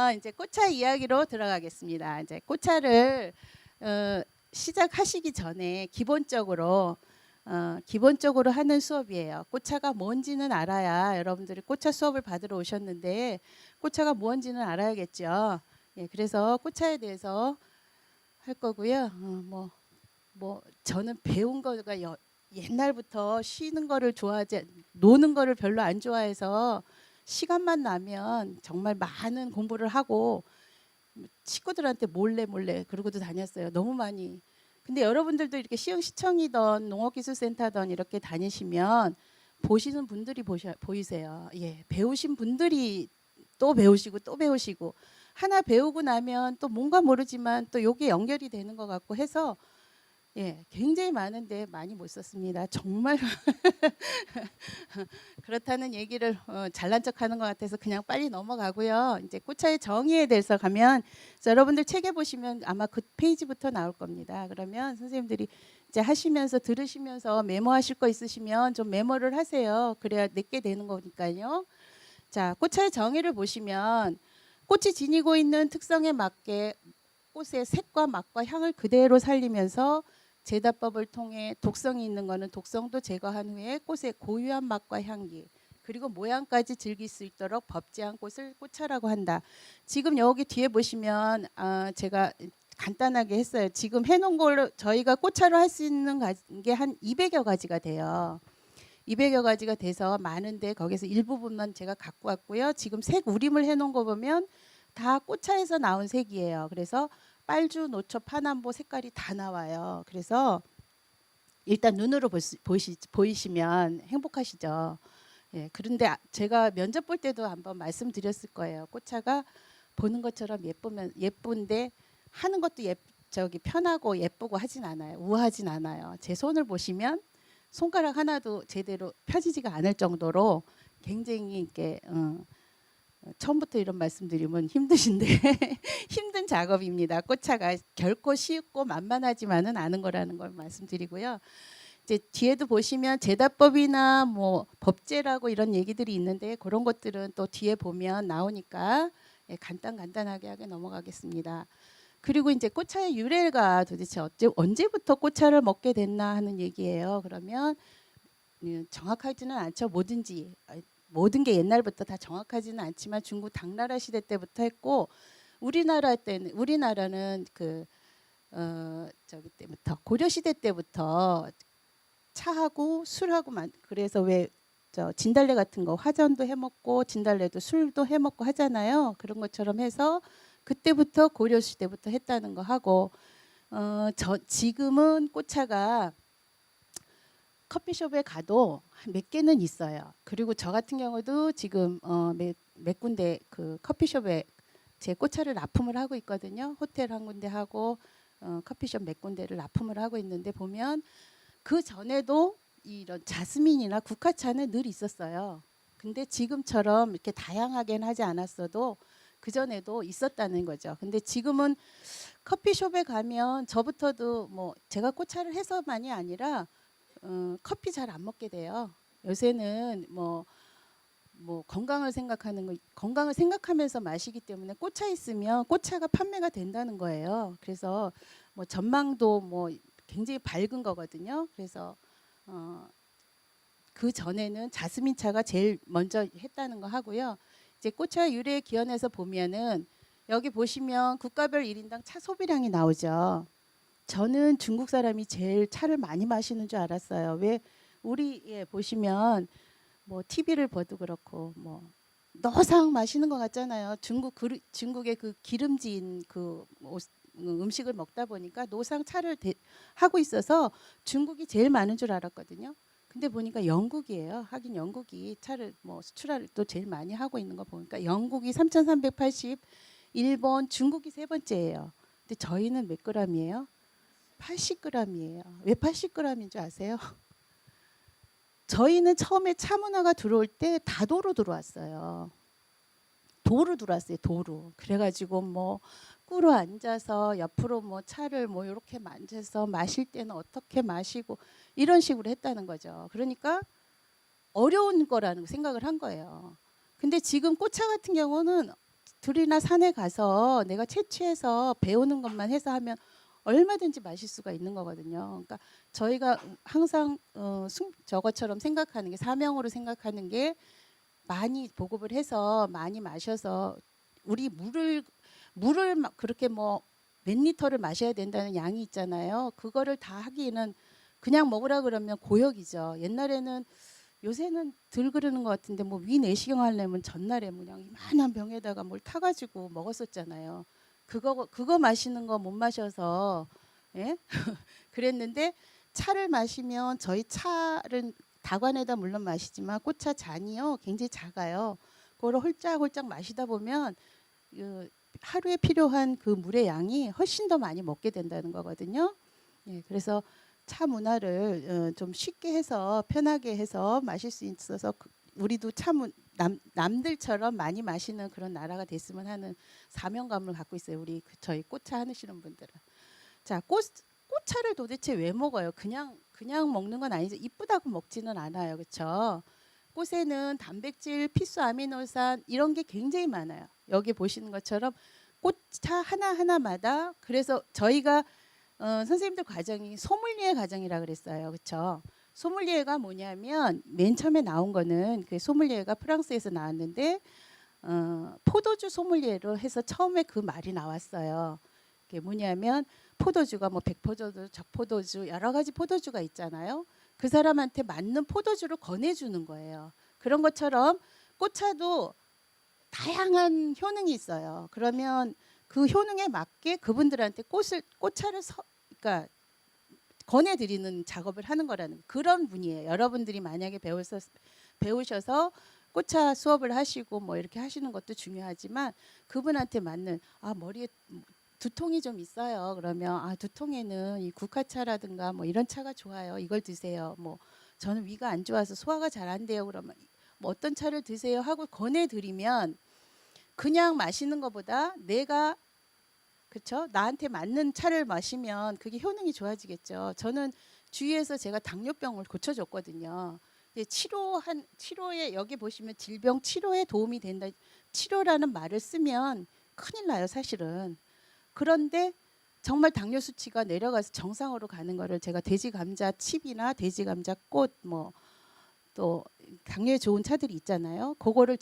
그러면 이제 꽃차 이야기로 들어가겠습니다. 이제 꽃차를 시작하시기 전에 기본적으로 하는 수업이에요. 꽃차가 뭔지는 알아야 여러분들이 꽃차 수업을 받으러 오셨는데 꽃차가 뭔지는 알아야겠죠. 예, 그래서 꽃차에 대해서 할 거고요. 저는 배운 거가 옛날부터 쉬는 거를 좋아하지 노는 거를 별로 안 좋아해서 시간만 나면 정말 많은 공부를 하고 친구들한테 몰래 그러고도 다녔어요. 너무 많이. 근데 여러분들도 이렇게 시흥시청이던 농업기술센터던 이렇게 다니시면 보시는 분들이 보이세요. 예, 배우신 분들이 또 배우시고 또 배우시고 하나 배우고 나면 또 뭔가 모르지만 또 요게 연결이 되는 것 같고 해서 예, 굉장히 많은데 많이 못 썼습니다. 정말 그렇다는 얘기를 잘난 척하는 것 같아서 그냥 빨리 넘어가고요. 이제 꽃차의 정의에 대해서 가면 여러분들 책에 보시면 아마 그 페이지부터 나올 겁니다. 그러면 선생님들이 이제 하시면서 들으시면서 메모하실 거 있으시면 좀 메모를 하세요. 그래야 내게 되는 거니까요. 자, 꽃차의 정의를 보시면 꽃이 지니고 있는 특성에 맞게 꽃의 색과 맛과 향을 그대로 살리면서 제다법을 통해 독성이 있는 거는 독성도 제거한 후에 꽃의 고유한 맛과 향기 그리고 모양까지 즐길 수 있도록 법제한 꽃을 꽃차라고 한다. 지금 여기 뒤에 보시면 제가 간단하게 했어요. 지금 해놓은 걸로 저희가 꽃차로 할 수 있는 게 한 200여 가지가 돼요. 200여 가지가 돼서 많은데 거기서 일부분만 제가 갖고 왔고요. 지금 색 우림을 해놓은 거 보면 다 꽃차에서 나온 색이에요. 그래서 빨주, 노초, 파남보 색깔이 다 나와요. 그래서 일단 눈으로 보이시면 행복하시죠. 예, 그런데 제가 면접 볼 때도 한번 말씀드렸을 거예요. 꽃차가 보는 것처럼 예쁜데 하는 것도 편하고 예쁘고 하진 않아요. 우아하진 않아요. 제 손을 보시면 손가락 하나도 제대로 펴지지가 않을 정도로 굉장히 이렇게 처음부터 이런 말씀드리면 힘드신데 힘든 작업입니다. 꽃차가 결코 쉽고 만만하지만은 않은 거라는 걸 말씀드리고요. 이제 뒤에도 보시면 제다법이나 뭐 법제라고 이런 얘기들이 있는데 그런 것들은 또 뒤에 보면 나오니까 예, 간단하게 하게 넘어가겠습니다. 그리고 이제 꽃차의 유래가 도대체 언제부터 꽃차를 먹게 됐나 하는 얘기예요. 그러면 정확하지는 않죠. 모든 게 옛날부터 다 정확하지는 않지만 중국 당나라 시대 때부터 했고 우리나라는 저기 때부터 고려 시대 때부터 차하고 술하고 그래서 왜 진달래 같은 거 화전도 해 먹고 진달래도 술도 해 먹고 하잖아요. 그런 것처럼 해서 그때부터 고려 시대부터 했다는 거 하고 지금은 꽃차가 커피숍에 가도 몇 개는 있어요. 그리고 저 같은 경우도 지금 몇 군데 그 커피숍에 제 꽃차를 납품을 하고 있거든요. 호텔 한 군데 하고 커피숍 몇 군데를 납품을 하고 있는데 보면 그 전에도 이런 자스민이나 국화차는 늘 있었어요. 근데 지금처럼 이렇게 다양하게는 하지 않았어도 그 전에도 있었다는 거죠. 근데 지금은 커피숍에 가면 저부터도 뭐 제가 꽃차를 해서만이 아니라 커피 잘 안 먹게 돼요. 요새는 뭐 건강을 생각하면서 마시기 때문에 꽃차 있으면 꽃차가 판매가 된다는 거예요. 그래서 뭐 전망도 뭐 굉장히 밝은 거거든요. 그래서 그 전에는 자스민 차가 제일 먼저 했다는 거 하고요. 이제 꽃차 유래 기원에서 보면은 여기 보시면 국가별 1인당 차 소비량이 나오죠. 저는 중국 사람이 제일 차를 많이 마시는 줄 알았어요. 왜 우리 보시면 뭐 TV를 봐도 그렇고 뭐 너상 마시는 것 같잖아요. 중국의 그 기름진 음식을 먹다 보니까 노상 차를 하고 있어서 중국이 제일 많은 줄 알았거든요. 근데 보니까 영국이에요. 하긴 영국이 차를 뭐 수출을 또 제일 많이 하고 있는 거 보니까 영국이 3,380, 일본, 중국이 세 번째예요. 근데 저희는 몇 그램이에요? 80g이에요. 왜 80g인 줄 아세요? 저희는 처음에 차 문화가 들어올 때 다도로 들어왔어요. 도로 들어왔어요. 도로. 그래가지고 뭐 꿇어 앉아서 옆으로 뭐 차를 뭐 이렇게 만져서 마실 때는 어떻게 마시고 이런 식으로 했다는 거죠. 그러니까 어려운 거라는 생각을 한 거예요. 근데 지금 꽃차 같은 경우는 들이나 산에 가서 내가 채취해서 배우는 것만 해서 하면 얼마든지 마실 수가 있는 거거든요. 그러니까 저희가 항상 저것처럼 생각하는 게 사명으로 생각하는 게 많이 보급을 해서 많이 마셔서 우리 물을 막 그렇게 뭐 몇 리터를 마셔야 된다는 양이 있잖아요. 그거를 다 하기에는 그냥 먹으라 그러면 고역이죠. 옛날에는 요새는 덜 그러는 것 같은데 뭐 위 내시경 하려면 전날에 그냥 이만한 병에다가 뭘 타가지고 먹었었잖아요. 그거 마시는 거 못 마셔서 예? 그랬는데 차를 마시면 저희 차를 다관에다 물론 마시지만 꽃차 잔이요 굉장히 작아요. 그거를 홀짝홀짝 마시다 보면 하루에 필요한 그 물의 양이 훨씬 더 많이 먹게 된다는 거거든요. 예, 그래서 차 문화를 좀 쉽게 해서 편하게 해서 마실 수 있어서 우리도 남들처럼 많이 마시는 그런 나라가 됐으면 하는 사명감을 갖고 있어요. 우리 저희 꽃차 하시는 분들은. 자, 꽃차를 도대체 왜 먹어요? 그냥 먹는 건 아니죠. 이쁘다고 먹지는 않아요. 그렇죠? 꽃에는 단백질, 필수 아미노산 이런 게 굉장히 많아요. 여기 보시는 것처럼 꽃차 하나하나마다 그래서 저희가 선생님들 과정이 소믈리에 과정이라 그랬어요. 그렇죠? 소믈리에가 뭐냐면 맨 처음에 나온 거는 그 소믈리에가 프랑스에서 나왔는데 포도주 소믈리에로 해서 처음에 그 말이 나왔어요. 그게 뭐냐면 포도주가 뭐 백포도주, 적포도주 여러 가지 포도주가 있잖아요. 그 사람한테 맞는 포도주를 권해주는 거예요. 그런 것처럼 꽃차도 다양한 효능이 있어요. 그러면 그 효능에 맞게 그분들한테 꽃차를 그러니까 권해드리는 작업을 하는 거라는 그런 분이에요. 여러분들이 만약에 배우셔서 꽃차 수업을 하시고 뭐 이렇게 하시는 것도 중요하지만 그분한테 맞는 머리에 두통이 좀 있어요. 그러면 두통에는 이 국화차라든가 뭐 이런 차가 좋아요. 이걸 드세요. 뭐 저는 위가 안 좋아서 소화가 잘 안 돼요. 그러면 뭐 어떤 차를 드세요 하고 권해드리면 그냥 마시는 것보다 내가 그렇죠? 나한테 맞는 차를 마시면 그게 효능이 좋아지겠죠. 저는 주위에서 제가 당뇨병을 고쳐줬거든요. 치료에 여기 보시면 질병 치료에 도움이 된다. 치료라는 말을 쓰면 큰일 나요, 사실은. 그런데 정말 당뇨 수치가 내려가서 정상으로 가는 거를 제가 돼지 감자 칩이나 돼지 감자 꽃 뭐 또 당뇨에 좋은 차들이 있잖아요. 그거를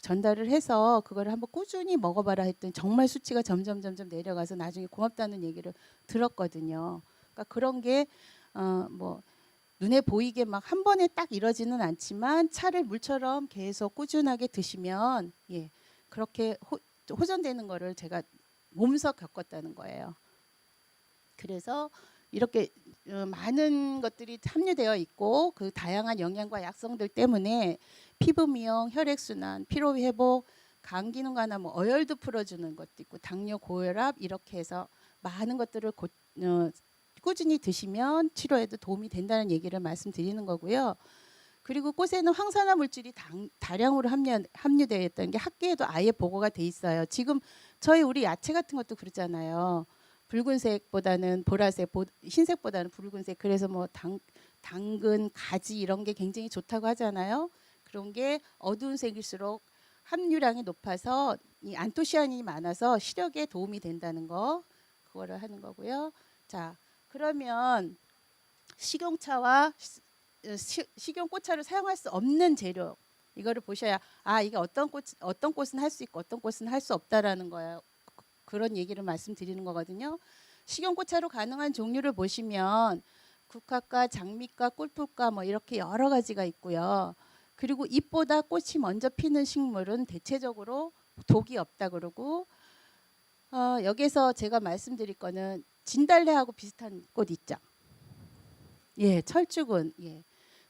전달을 해서 그거를 한번 꾸준히 먹어봐라 했더니 정말 수치가 점점 내려가서 나중에 고맙다는 얘기를 들었거든요. 그러니까 그런 게 뭐 눈에 보이게 막 한 번에 딱 이러지는 않지만 차를 물처럼 계속 꾸준하게 드시면 그렇게 호전되는 거를 제가 몸소 겪었다는 거예요. 그래서 이렇게 많은 것들이 함유되어 있고 그 다양한 영양과 약성들 때문에 피부 미용, 혈액 순환, 피로 회복, 간 기능 완화, 뭐 어혈도 풀어주는 것도 있고 당뇨, 고혈압 이렇게 해서 많은 것들을 꾸준히 드시면 치료에도 도움이 된다는 얘기를 말씀드리는 거고요. 그리고 꽃에는 황산화 물질이 다량으로 함유되어 있다는 게 학계에도 아예 보고가 돼 있어요. 지금 우리 야채 같은 것도 그렇잖아요. 붉은색보다는 보라색, 흰색보다는 붉은색. 그래서 뭐 당근, 가지 이런 게 굉장히 좋다고 하잖아요. 그런 게 어두운 색일수록 함유량이 높아서 이 안토시아닌이 많아서 시력에 도움이 된다는 거 그거를 하는 거고요. 자, 그러면 식용차와 식용꽃차를 사용할 수 없는 재료 이거를 보셔야 이게 어떤 꽃은 할 수 있고 어떤 꽃은 할 수 없다라는 거예요. 그런 얘기를 말씀드리는 거거든요. 식용꽃차로 가능한 종류를 보시면 국화과, 장미과, 꿀풀과 뭐 이렇게 여러 가지가 있고요. 그리고 잎보다 꽃이 먼저 피는 식물은 대체적으로 독이 없다 그러고 여기서 제가 말씀드릴 거는 진달래하고 비슷한 꽃 있죠. 철쭉은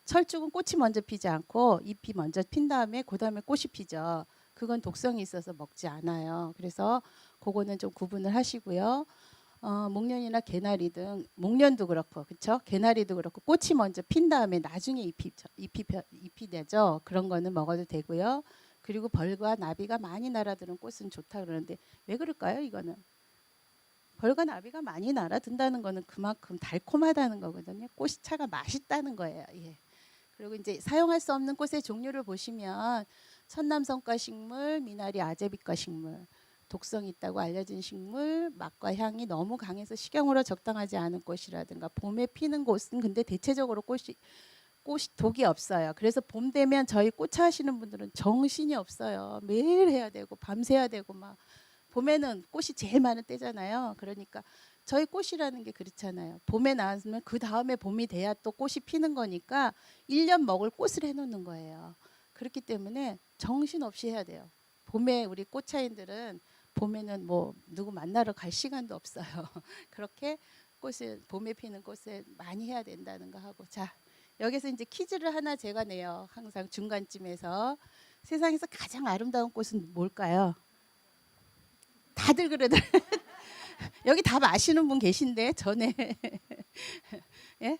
철쭉은 꽃이 먼저 피지 않고 잎이 먼저 핀 다음에 그다음에 꽃이 피죠. 그건 독성이 있어서 먹지 않아요. 그래서 그거는 좀 구분을 하시고요. 목련이나 개나리 등 목련도 그렇고 그렇죠? 개나리도 그렇고 꽃이 먼저 핀 다음에 나중에 잎이 되죠. 그런 거는 먹어도 되고요. 그리고 벌과 나비가 많이 날아드는 꽃은 좋다 그러는데 왜 그럴까요? 이거는 벌과 나비가 많이 날아든다는 거는 그만큼 달콤하다는 거거든요. 꽃이 차가 맛있다는 거예요. 그리고 이제 사용할 수 없는 꽃의 종류를 보시면 선남성과 식물, 미나리 아제비과 식물, 독성이 있다고 알려진 식물, 맛과 향이 너무 강해서 식용으로 적당하지 않은 꽃이라든가 봄에 피는 꽃은 근데 대체적으로 꽃이 독이 없어요. 그래서 봄 되면 저희 꽃차 하시는 분들은 정신이 없어요. 매일 해야 되고 밤새야 되고 막 봄에는 꽃이 제일 많은 때잖아요. 그러니까 저희 꽃이라는 게 그렇잖아요. 봄에 나왔으면 그 다음에 봄이 돼야 또 꽃이 피는 거니까 1년 먹을 꽃을 해놓는 거예요. 그렇기 때문에 정신없이 해야 돼요. 봄에 우리 꽃차인들은 봄에는 뭐 누구 만나러 갈 시간도 없어요. 그렇게 꽃을 봄에 피는 꽃을 많이 해야 된다는 거 하고 자 여기서 이제 퀴즈를 하나 제가 내요. 항상 중간쯤에서 세상에서 가장 아름다운 꽃은 뭘까요? 다들 그러더라. 여기 답 아시는 분 계신데 전에 예?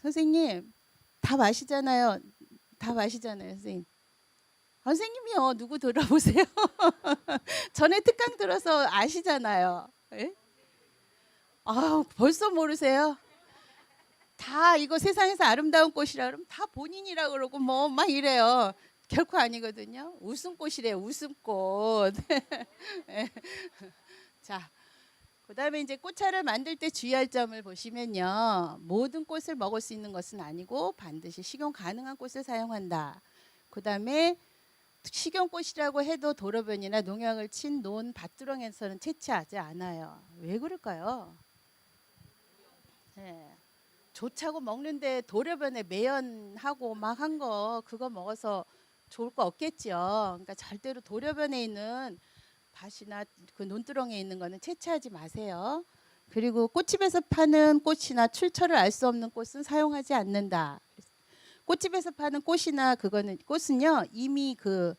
선생님 답 아시잖아요. 답 아시잖아요, 선생님. 선생님이요. 누구 들어보세요. 전에 특강 들어서 아시잖아요. 예? 아, 벌써 모르세요? 다 이거 세상에서 아름다운 꽃이라 그러면 다 본인이라 그러고 뭐 막 이래요. 결코 아니거든요. 웃음꽃이래요. 웃음꽃. 예. 자, 그다음에 이제 꽃차를 만들 때 주의할 점을 보시면요. 모든 꽃을 먹을 수 있는 것은 아니고 반드시 식용 가능한 꽃을 사용한다. 그다음에 식용꽃이라고 해도 도로변이나 농약을 친 논 밭두렁에서는 채취하지 않아요. 왜 그럴까요? 네. 좋자고 먹는데 도로변에 매연하고 막 한 거 그거 먹어서 좋을 거 없겠죠. 그러니까 절대로 도로변에 있는 밭이나 그 논두렁에 있는 거는 채취하지 마세요. 그리고 꽃집에서 파는 꽃이나 출처를 알 수 없는 꽃은 사용하지 않는다. 꽃집에서 파는 꽃이나 그거는 꽃은요 이미 그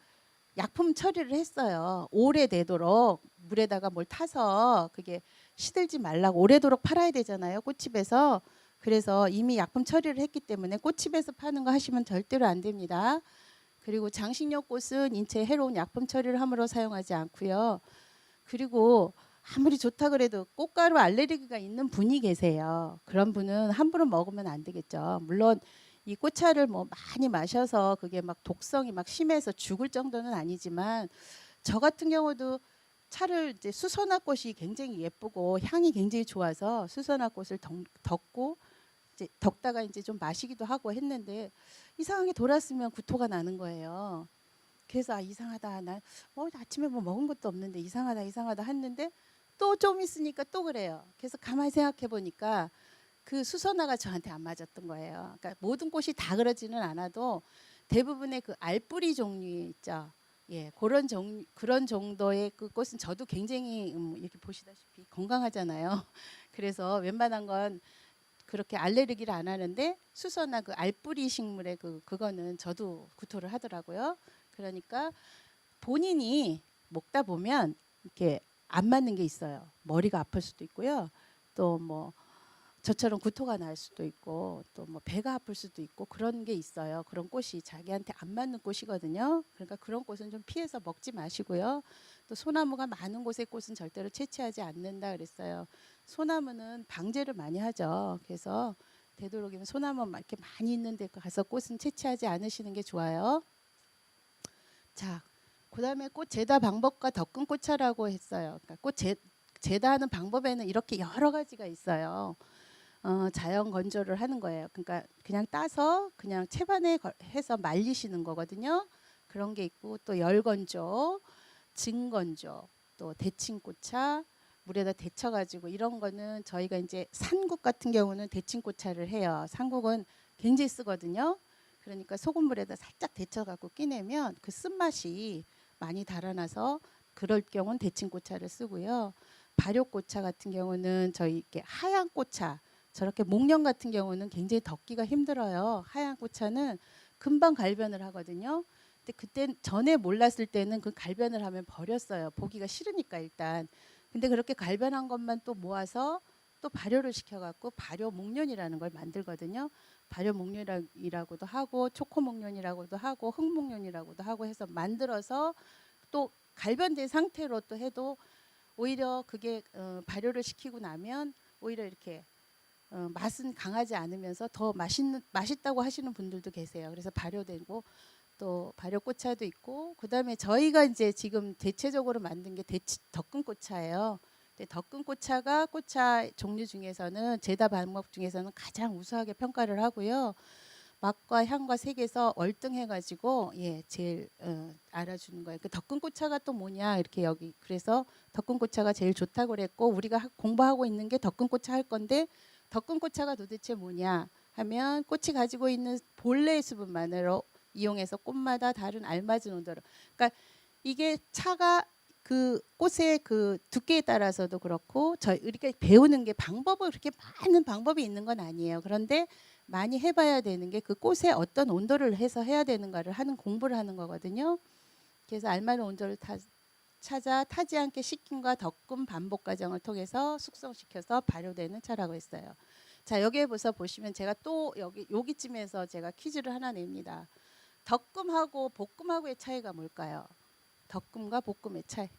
약품 처리를 했어요. 오래되도록 물에다가 뭘 타서 그게 시들지 말라고 오래도록 팔아야 되잖아요. 꽃집에서. 그래서 이미 약품 처리를 했기 때문에 꽃집에서 파는 거 하시면 절대로 안 됩니다. 그리고 장식용 꽃은 인체에 해로운 약품 처리를 함으로 사용하지 않고요. 그리고 아무리 좋다 그래도 꽃가루 알레르기가 있는 분이 계세요. 그런 분은 함부로 먹으면 안 되겠죠. 물론 이 꽃차를 뭐 많이 마셔서 그게 막 독성이 막 심해서 죽을 정도는 아니지만 저 같은 경우도 차를 이제 수선화 꽃이 굉장히 예쁘고 향이 굉장히 좋아서 수선화 꽃을 덮고 이제 덮다가 이제 좀 마시기도 하고 했는데 이상하게 돌았으면 구토가 나는 거예요. 그래서 아, 이상하다. 난 아침에 뭐 먹은 것도 없는데 이상하다 이상하다 했는데 또 좀 있으니까 또 그래요. 그래서 가만히 생각해 보니까 그 수선화가 저한테 안 맞았던 거예요. 그러니까 모든 꽃이 다 그러지는 않아도 대부분의 그 알뿌리 종류 있죠. 예, 그런 정도의 그 꽃은 저도 굉장히 이렇게 보시다시피 건강하잖아요. 그래서 웬만한 건 그렇게 알레르기를 안 하는데 수선화 그 알뿌리 식물의 그거는 저도 구토를 하더라고요. 그러니까 본인이 먹다 보면 이렇게 안 맞는 게 있어요. 머리가 아플 수도 있고요. 또 뭐 저처럼 구토가 날 수도 있고 또 뭐 배가 아플 수도 있고 그런 게 있어요. 그런 꽃이 자기한테 안 맞는 꽃이거든요. 그러니까 그런 꽃은 좀 피해서 먹지 마시고요. 또 소나무가 많은 곳의 꽃은 절대로 채취하지 않는다 그랬어요. 소나무는 방제를 많이 하죠. 그래서 되도록이면 소나무 이렇게 많이 있는 데 가서 꽃은 채취하지 않으시는 게 좋아요. 자, 그다음에 꽃 제다 방법과 덕근 꽃차라고 했어요. 그러니까 꽃 제다하는 방법에는 이렇게 여러 가지가 있어요. 자연 건조를 하는 거예요. 그러니까 그냥 따서 그냥 채반에 해서 말리시는 거거든요. 그런 게 있고 또 열건조, 증건조, 또 데친꽃차 물에다 데쳐가지고 이런 거는 저희가 이제 산국 같은 경우는 데친꽃차를 해요. 산국은 굉장히 쓰거든요. 그러니까 소금물에다 살짝 데쳐갖고 끼내면 그 쓴맛이 많이 달아나서 그럴 경우는 데친꽃차를 쓰고요. 발효꽃차 같은 경우는 저희 이렇게 하얀 꽃차 저렇게 목련 같은 경우는 굉장히 덮기가 힘들어요. 하얀 꽃차는 금방 갈변을 하거든요. 근데 그때 전에 몰랐을 때는 그 갈변을 하면 버렸어요. 보기가 싫으니까 일단. 근데 그렇게 갈변한 것만 또 모아서 또 발효를 시켜갖고 발효 목련이라는 걸 만들거든요. 발효 목련이라고도 하고 초코 목련이라고도 하고 흑 목련이라고도 하고 해서 만들어서 또 갈변된 상태로 또 해도 오히려 그게 발효를 시키고 나면 오히려 이렇게 맛은 강하지 않으면서 더 맛있다고 하시는 분들도 계세요. 그래서 발효되고 또 발효꽃차도 있고, 그다음에 저희가 이제 지금 대체적으로 만든 게 덕금꽃차예요. 근데 덕금꽃차가 꽃차 종류 중에서는 제다 방법 중에서는 가장 우수하게 평가를 하고요. 맛과 향과 색에서 월등해가지고 제일 알아주는 거예요. 그 덕금꽃차가 또 뭐냐 이렇게 여기 그래서 덕금꽃차가 제일 좋다고 그랬고, 우리가 공부하고 있는 게 덕금꽃차 할 건데, 덕금꽃차가 도대체 뭐냐 하면 꽃이 가지고 있는 본래의 수분만으로 이용해서 꽃마다 다른 알맞은 온도로, 그러니까 이게 차가 그 꽃의 그 두께에 따라서도 그렇고, 저희 우리가 배우는 게 방법은 그렇게 많은 방법이 있는 건 아니에요. 그런데 많이 해봐야 되는 게 그 꽃에 어떤 온도를 해서 해야 되는가를 하는 공부를 하는 거거든요. 그래서 알맞은 온도를 찾아 타지 않게 식힘과 덕금 반복 과정을 통해서 숙성시켜서 발효되는 차라고 했어요. 자, 여기에 보시면 제가 또 여기쯤에서 제가 퀴즈를 하나 냅니다. 덕금하고 볶음하고의 차이가 뭘까요? 덕금과 볶음의 차이.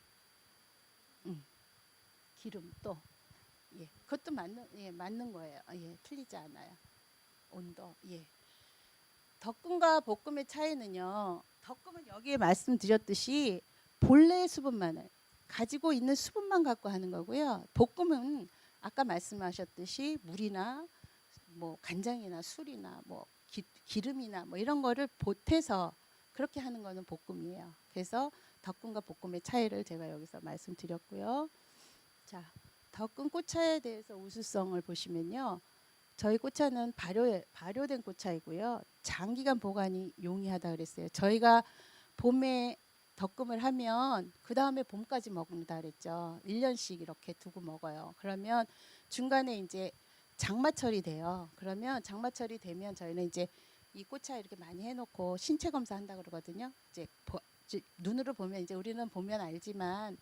기름 또. 그것도 맞는 거예요. 틀리지 않아요. 온도. 덕금과 볶음의 차이는요. 덕금은 여기에 말씀드렸듯이 본래의 수분만을 가지고 있는 수분만 갖고 하는 거고요. 볶음은 아까 말씀하셨듯이 물이나 뭐 간장이나 술이나 뭐 기름이나 뭐 이런 거를 보태서 그렇게 하는 거는 볶음이에요. 그래서 덕금과 볶음의 차이를 제가 여기서 말씀드렸고요. 자, 덕금 꽃차에 대해서 우수성을 보시면요. 저희 꽃차는 발효된 꽃차이고요. 장기간 보관이 용이하다 그랬어요. 저희가 봄에 덕금을 하면 그 다음에 봄까지 먹는다 그랬죠. 1년씩 이렇게 두고 먹어요. 그러면 중간에 이제 장마철이 돼요. 그러면 장마철이 되면 저희는 이제 이 꽃차 이렇게 많이 해놓고 신체 검사한다 그러거든요. 이제 눈으로 보면 이제 우리는 보면 알지만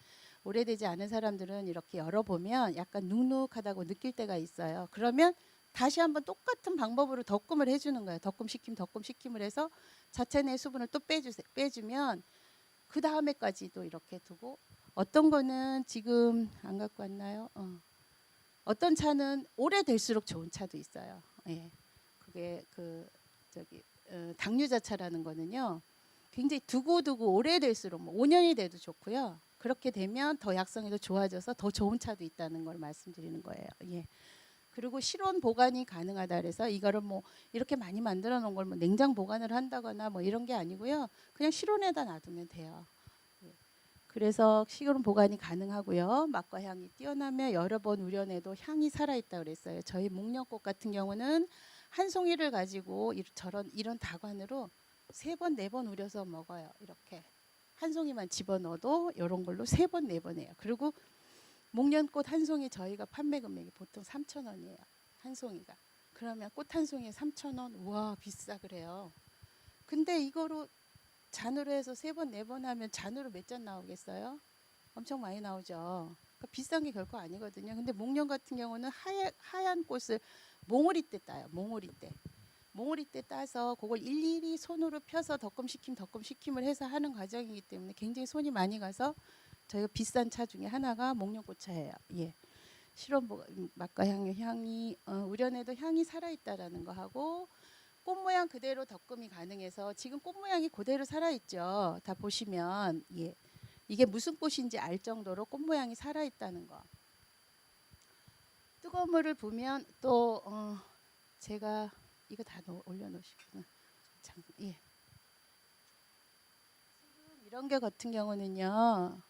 오래되지 않은 사람들은 이렇게 열어보면 약간 눅눅하다고 느낄 때가 있어요. 그러면 다시 한번 똑같은 방법으로 덕금을 해주는 거예요. 덕금 식힘을 해서 자체 내 수분을 또 빼주면 그 다음에까지도 이렇게 두고, 어떤 거는 지금 안 갖고 왔나요? 어떤 차는 오래될수록 좋은 차도 있어요. 그게 당류자차라는 거는요. 굉장히 두고 오래될수록 뭐 5년이 돼도 좋고요. 그렇게 되면 더 약성이 더 좋아져서 더 좋은 차도 있다는 걸 말씀드리는 거예요. 그리고 실온 보관이 가능하다 그래서 이거를 뭐 이렇게 많이 만들어 놓은 걸 뭐 냉장 보관을 한다거나 뭐 이런 게 아니고요. 그냥 실온에다 놔두면 돼요. 그래서 실온 보관이 가능하고요. 맛과 향이 뛰어나며 여러 번 우려내도 향이 살아있다 그랬어요. 저희 목련꽃 같은 경우는 한 송이를 가지고 이런 다관으로 3번, 4번 우려서 먹어요. 이렇게 한 송이만 집어넣어도 이런 걸로 3번, 4번 해요. 그리고 목련꽃 한 송이 저희가 판매 금액이 보통 3,000원이에요. 한 송이가. 그러면 꽃 한 송이에 3,000원? 우와, 비싸 그래요. 근데 이거로 잔으로 해서 3번, 4번 하면 잔으로 몇 잔 나오겠어요? 엄청 많이 나오죠. 그러니까 비싼 게 결코 아니거든요. 근데 목련 같은 경우는 하얀 꽃을 몽오리 때 따요. 몽오리 때 따서 그걸 일일이 손으로 펴서 덕금식힘을 해서 하는 과정이기 때문에 굉장히 손이 많이 가서 저희가 비싼 차 중에 하나가 목련꽃차예요. 실온 맛과 향이 우려내도 향이 살아있다라는 거 하고, 꽃 모양 그대로 덕금이 가능해서 지금 꽃 모양이 그대로 살아있죠. 다 보시면 이게 무슨 꽃인지 알 정도로 꽃 모양이 살아있다는 거. 뜨거운 물을 부으면 또 제가 이거 다 올려놓으시구나. 이런 게 같은 경우는요.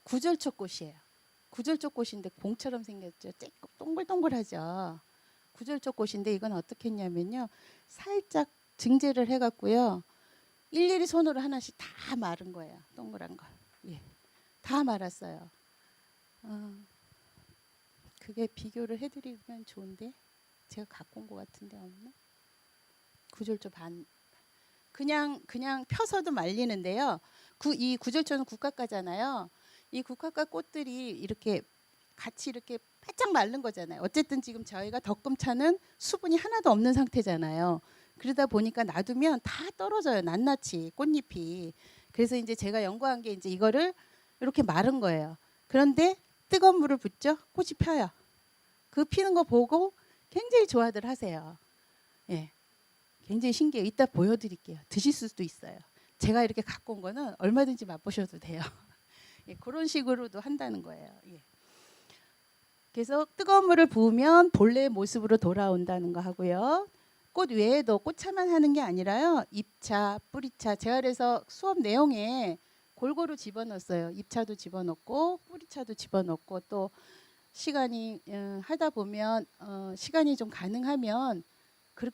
구절초 꽃이에요. 구절초 꽃인데 봉처럼 생겼죠. 동글동글하죠. 구절초 꽃인데 이건 어떻게 했냐면요. 살짝 증제를 해갖고요. 일일이 손으로 하나씩 다 마른 거예요. 동그란 걸. 다 말았어요. 그게 비교를 해드리면 좋은데 제가 갖고 온 것 같은데 없나? 구절초 반. 그냥 펴서도 말리는데요. 이 구절초는 국화과잖아요. 이 국화과 꽃들이 이렇게 같이 이렇게 바짝 마른 거잖아요. 어쨌든 지금 저희가 덕금차는 수분이 하나도 없는 상태잖아요. 그러다 보니까 놔두면 다 떨어져요. 낱낱이 꽃잎이. 그래서 이제 제가 연구한 게 이제 이거를 이렇게 마른 거예요. 그런데 뜨거운 물을 붓죠. 꽃이 펴요. 그 피는 거 보고 굉장히 좋아들 하세요. 굉장히 신기해요. 이따 보여드릴게요. 드실 수도 있어요. 제가 이렇게 갖고 온 거는 얼마든지 맛보셔도 돼요. 예, 그런 식으로도 한다는 거예요. 예. 그래서 뜨거운 물을 부으면 본래의 모습으로 돌아온다는 거 하고요. 꽃 외에도 꽃차만 하는 게 아니라요. 잎차, 뿌리차. 제가 그래서 수업 내용에 골고루 집어넣었어요. 잎차도 집어넣고 뿌리차도 집어넣고 또 시간이 하다 보면 시간이 좀 가능하면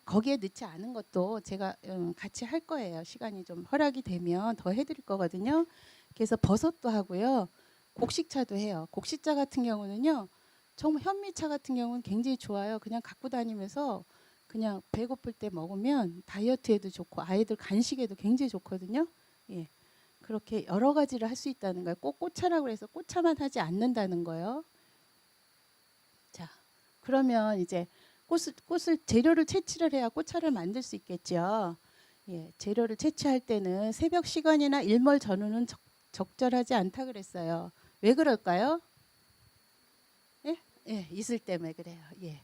거기에 넣지 않은 것도 제가 같이 할 거예요. 시간이 좀 허락이 되면 더 해드릴 거거든요. 그래서 버섯도 하고요. 곡식차도 해요. 곡식차 같은 경우는요. 정말 현미차 같은 경우는 굉장히 좋아요. 그냥 갖고 다니면서 그냥 배고플 때 먹으면 다이어트에도 좋고 아이들 간식에도 굉장히 좋거든요. 예. 그렇게 여러 가지를 할 수 있다는 거예요. 꼭 꽃차라고 해서 꽃차만 하지 않는다는 거예요. 자, 그러면 이제 꽃을 재료를 채취를 해야 꽃차를 만들 수 있겠죠. 예, 재료를 채취할 때는 새벽 시간이나 일몰 전후는 적절하지 않다 그랬어요. 왜 그럴까요? 예? 예, 이슬 때문에 그래요. 예.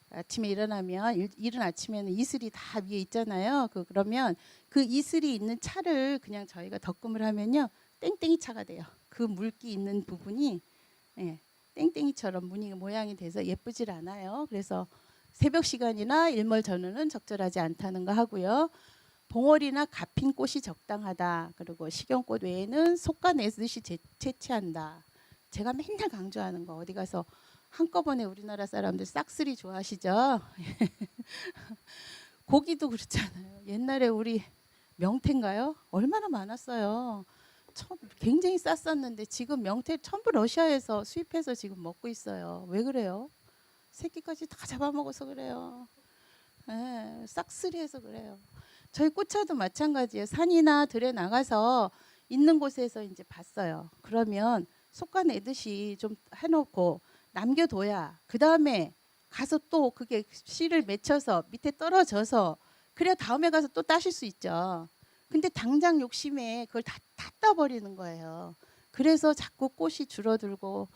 아침에 일어나면 이른 아침에는 이슬이 다 위에 있잖아요. 그러면 그 이슬이 있는 차를 그냥 저희가 덕금을 하면요. 땡땡이 차가 돼요. 그 물기 있는 부분이 예, 땡땡이처럼 무늬 모양이 돼서 예쁘질 않아요. 그래서 새벽 시간이나 일몰 전후는 적절하지 않다는 거 하고요. 봉오리나 갚인 꽃이 적당하다. 그리고 식용꽃 외에는 솎아내듯이 채취한다. 제가 맨날 강조하는 거 어디 가서 한꺼번에 우리나라 사람들 싹쓸이 좋아하시죠? 고기도 그렇잖아요. 옛날에 우리 명태인가요? 얼마나 많았어요. 굉장히 쌌었는데 지금 명태 전부 러시아에서 수입해서 지금 먹고 있어요. 왜 그래요? 새끼까지 다 잡아먹어서 그래요. 예, 싹쓸이해서 그래요. 저희 꽃차도 마찬가지예요. 산이나 들에 나가서 있는 곳에서 이제 봤어요. 그러면 솎아내듯이 좀 해놓고 남겨둬야 그 다음에 가서 또 그게 씨를 맺혀서 밑에 떨어져서 그래야 다음에 가서 또 따실 수 있죠. 근데 당장 욕심에 그걸 다 따버리는 거예요. 그래서 자꾸 꽃이 줄어들고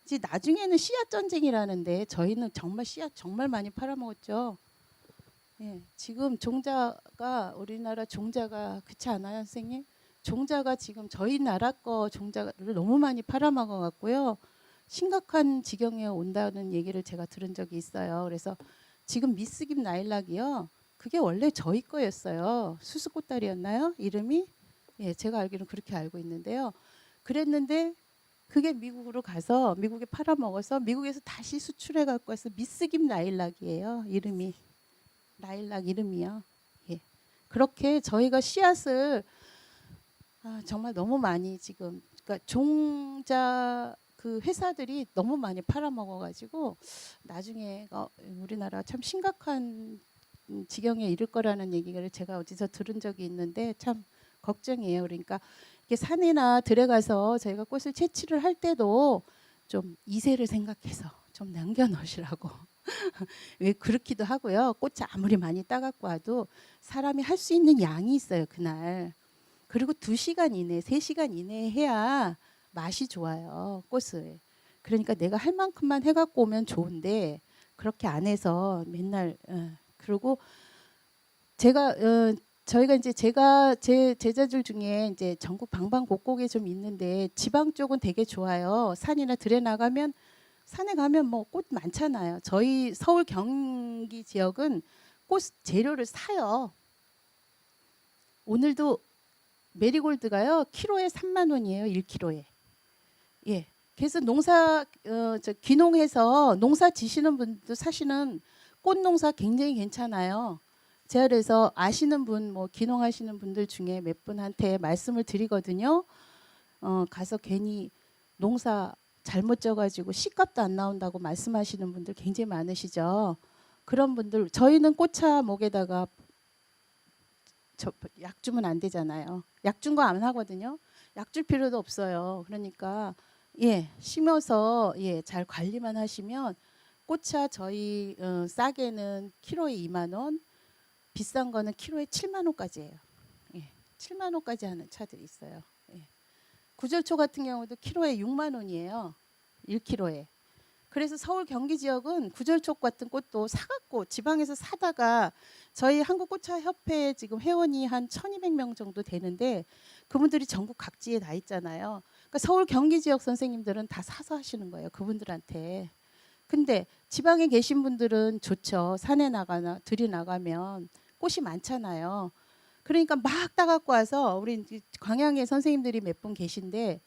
이제 나중에는 씨앗 전쟁이라는데 저희는 정말 씨앗 정말 많이 팔아먹었죠. 예, 지금 종자가 우리나라 종자가 그렇지 않아요, 선생님? 종자가 지금 저희 나라 거 종자를 너무 많이 팔아먹어 갖고요. 심각한 지경에 온다는 얘기를 제가 들은 적이 있어요. 그래서 지금 미스김 나일락이요. 그게 원래 저희 거였어요. 수수꽃다리였나요? 이름이? 예, 제가 알기로는 그렇게 알고 있는데요. 그랬는데 그게 미국으로 가서 미국에 팔아먹어서 미국에서 다시 수출해 갖고 와서 미스김 나일락이에요. 이름이. 나일락 이름이요. 예. 그렇게 저희가 씨앗을 정말 너무 많이 지금 그러니까 종자 그 회사들이 너무 많이 팔아먹어가지고 나중에 우리나라 참 심각한 지경에 이를 거라는 얘기를 제가 어디서 들은 적이 있는데 참 걱정이에요. 그러니까 이렇게 산이나 들에 가서 저희가 꽃을 채취를 할 때도 좀 이세를 생각해서 좀 남겨 놓으시라고. 왜 그렇기도 하고요. 꽃이 아무리 많이 따갖고 와도 사람이 할 수 있는 양이 있어요. 그날. 그리고 2시간 이내, 3시간 이내에 해야 맛이 좋아요. 꽃을. 그러니까 내가 할 만큼만 해갖고 오면 좋은데 그렇게 안 해서 맨날 그리고 저희가 이제 제가 제 제자들 중에 이제 전국 방방곡곡에 좀 있는데 지방 쪽은 되게 좋아요. 산이나 들에 나가면 산에 가면 뭐 꽃 많잖아요. 저희 서울 경기 지역은 꽃 재료를 사요. 오늘도 메리골드가요. 키로에 3만 원이에요. 1kg에. 예. 그래서 귀농해서 농사 지시는 분도 사시는 꽃 농사 굉장히 괜찮아요. 제가 그래서 아시는 분, 뭐 귀농하시는 분들 중에 몇 분한테 말씀을 드리거든요. 가서 괜히 농사 잘못 져가지고 씨값도 안 나온다고 말씀하시는 분들 굉장히 많으시죠. 그런 분들 저희는 꽃차 목에다가 약 주면 안 되잖아요. 약 준 거 안 하거든요. 약 줄 필요도 없어요. 그러니까 예 심어서 예 잘 관리만 하시면 꽃차 저희 싸게는 키로에 2만 원, 비싼 거는 키로에 7만 원까지예요. 예, 7만 원까지 하는 차들이 있어요. 예. 구절초 같은 경우도 키로에 6만 원이에요. 1kg에. 그래서 서울 경기 지역은 구절촉 같은 꽃도 사갖고 지방에서 사다가 저희 한국꽃차협회 지금 회원이 한 1200명 정도 되는데 그분들이 전국 각지에 다 있잖아요. 그러니까 서울 경기 지역 선생님들은 다 사서 하시는 거예요. 그분들한테. 근데 지방에 계신 분들은 좋죠. 산에 나가나 들이 나가면 꽃이 많잖아요. 그러니까 막 따갖고 와서 우리 광양에 선생님들이 몇 분 계신데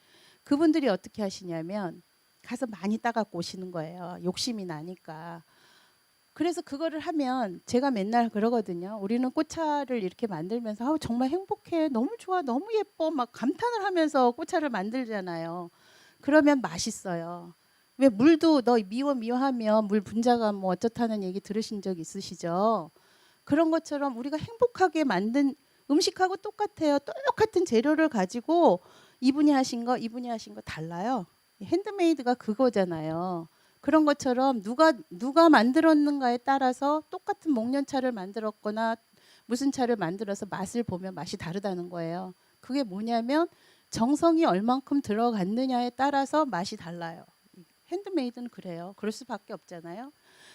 그분들이 어떻게 하시냐면 가서 많이 따갖고 오시는 거예요. 욕심이 나니까. 그래서 그거를 하면 제가 맨날 그러거든요. 우리는 꽃차를 이렇게 만들면서 아우 정말 행복해. 너무 좋아. 너무 예뻐. 막 감탄을 하면서 꽃차를 만들잖아요. 그러면 맛있어요. 왜 물도 너 미워하면 물 분자가 뭐 어쩌다는 얘기 들으신 적 있으시죠? 그런 것처럼 우리가 행복하게 만든 음식하고 똑같아요. 똑같은 재료를 가지고 이분이 하신 거 달라요. 핸드메이드가 그거잖아요. 그런 것처럼 누가 만들었는가에 따라서 똑같은 목련차를 만들었거나 무슨 차를 만들어서 맛을 보면 맛이 다르다는 거예요. 그게 뭐냐면 정성이 얼만큼 들어갔느냐에 따라서 맛이 달라요. 핸드메이드는 그래요. 그럴 수밖에 없잖아요.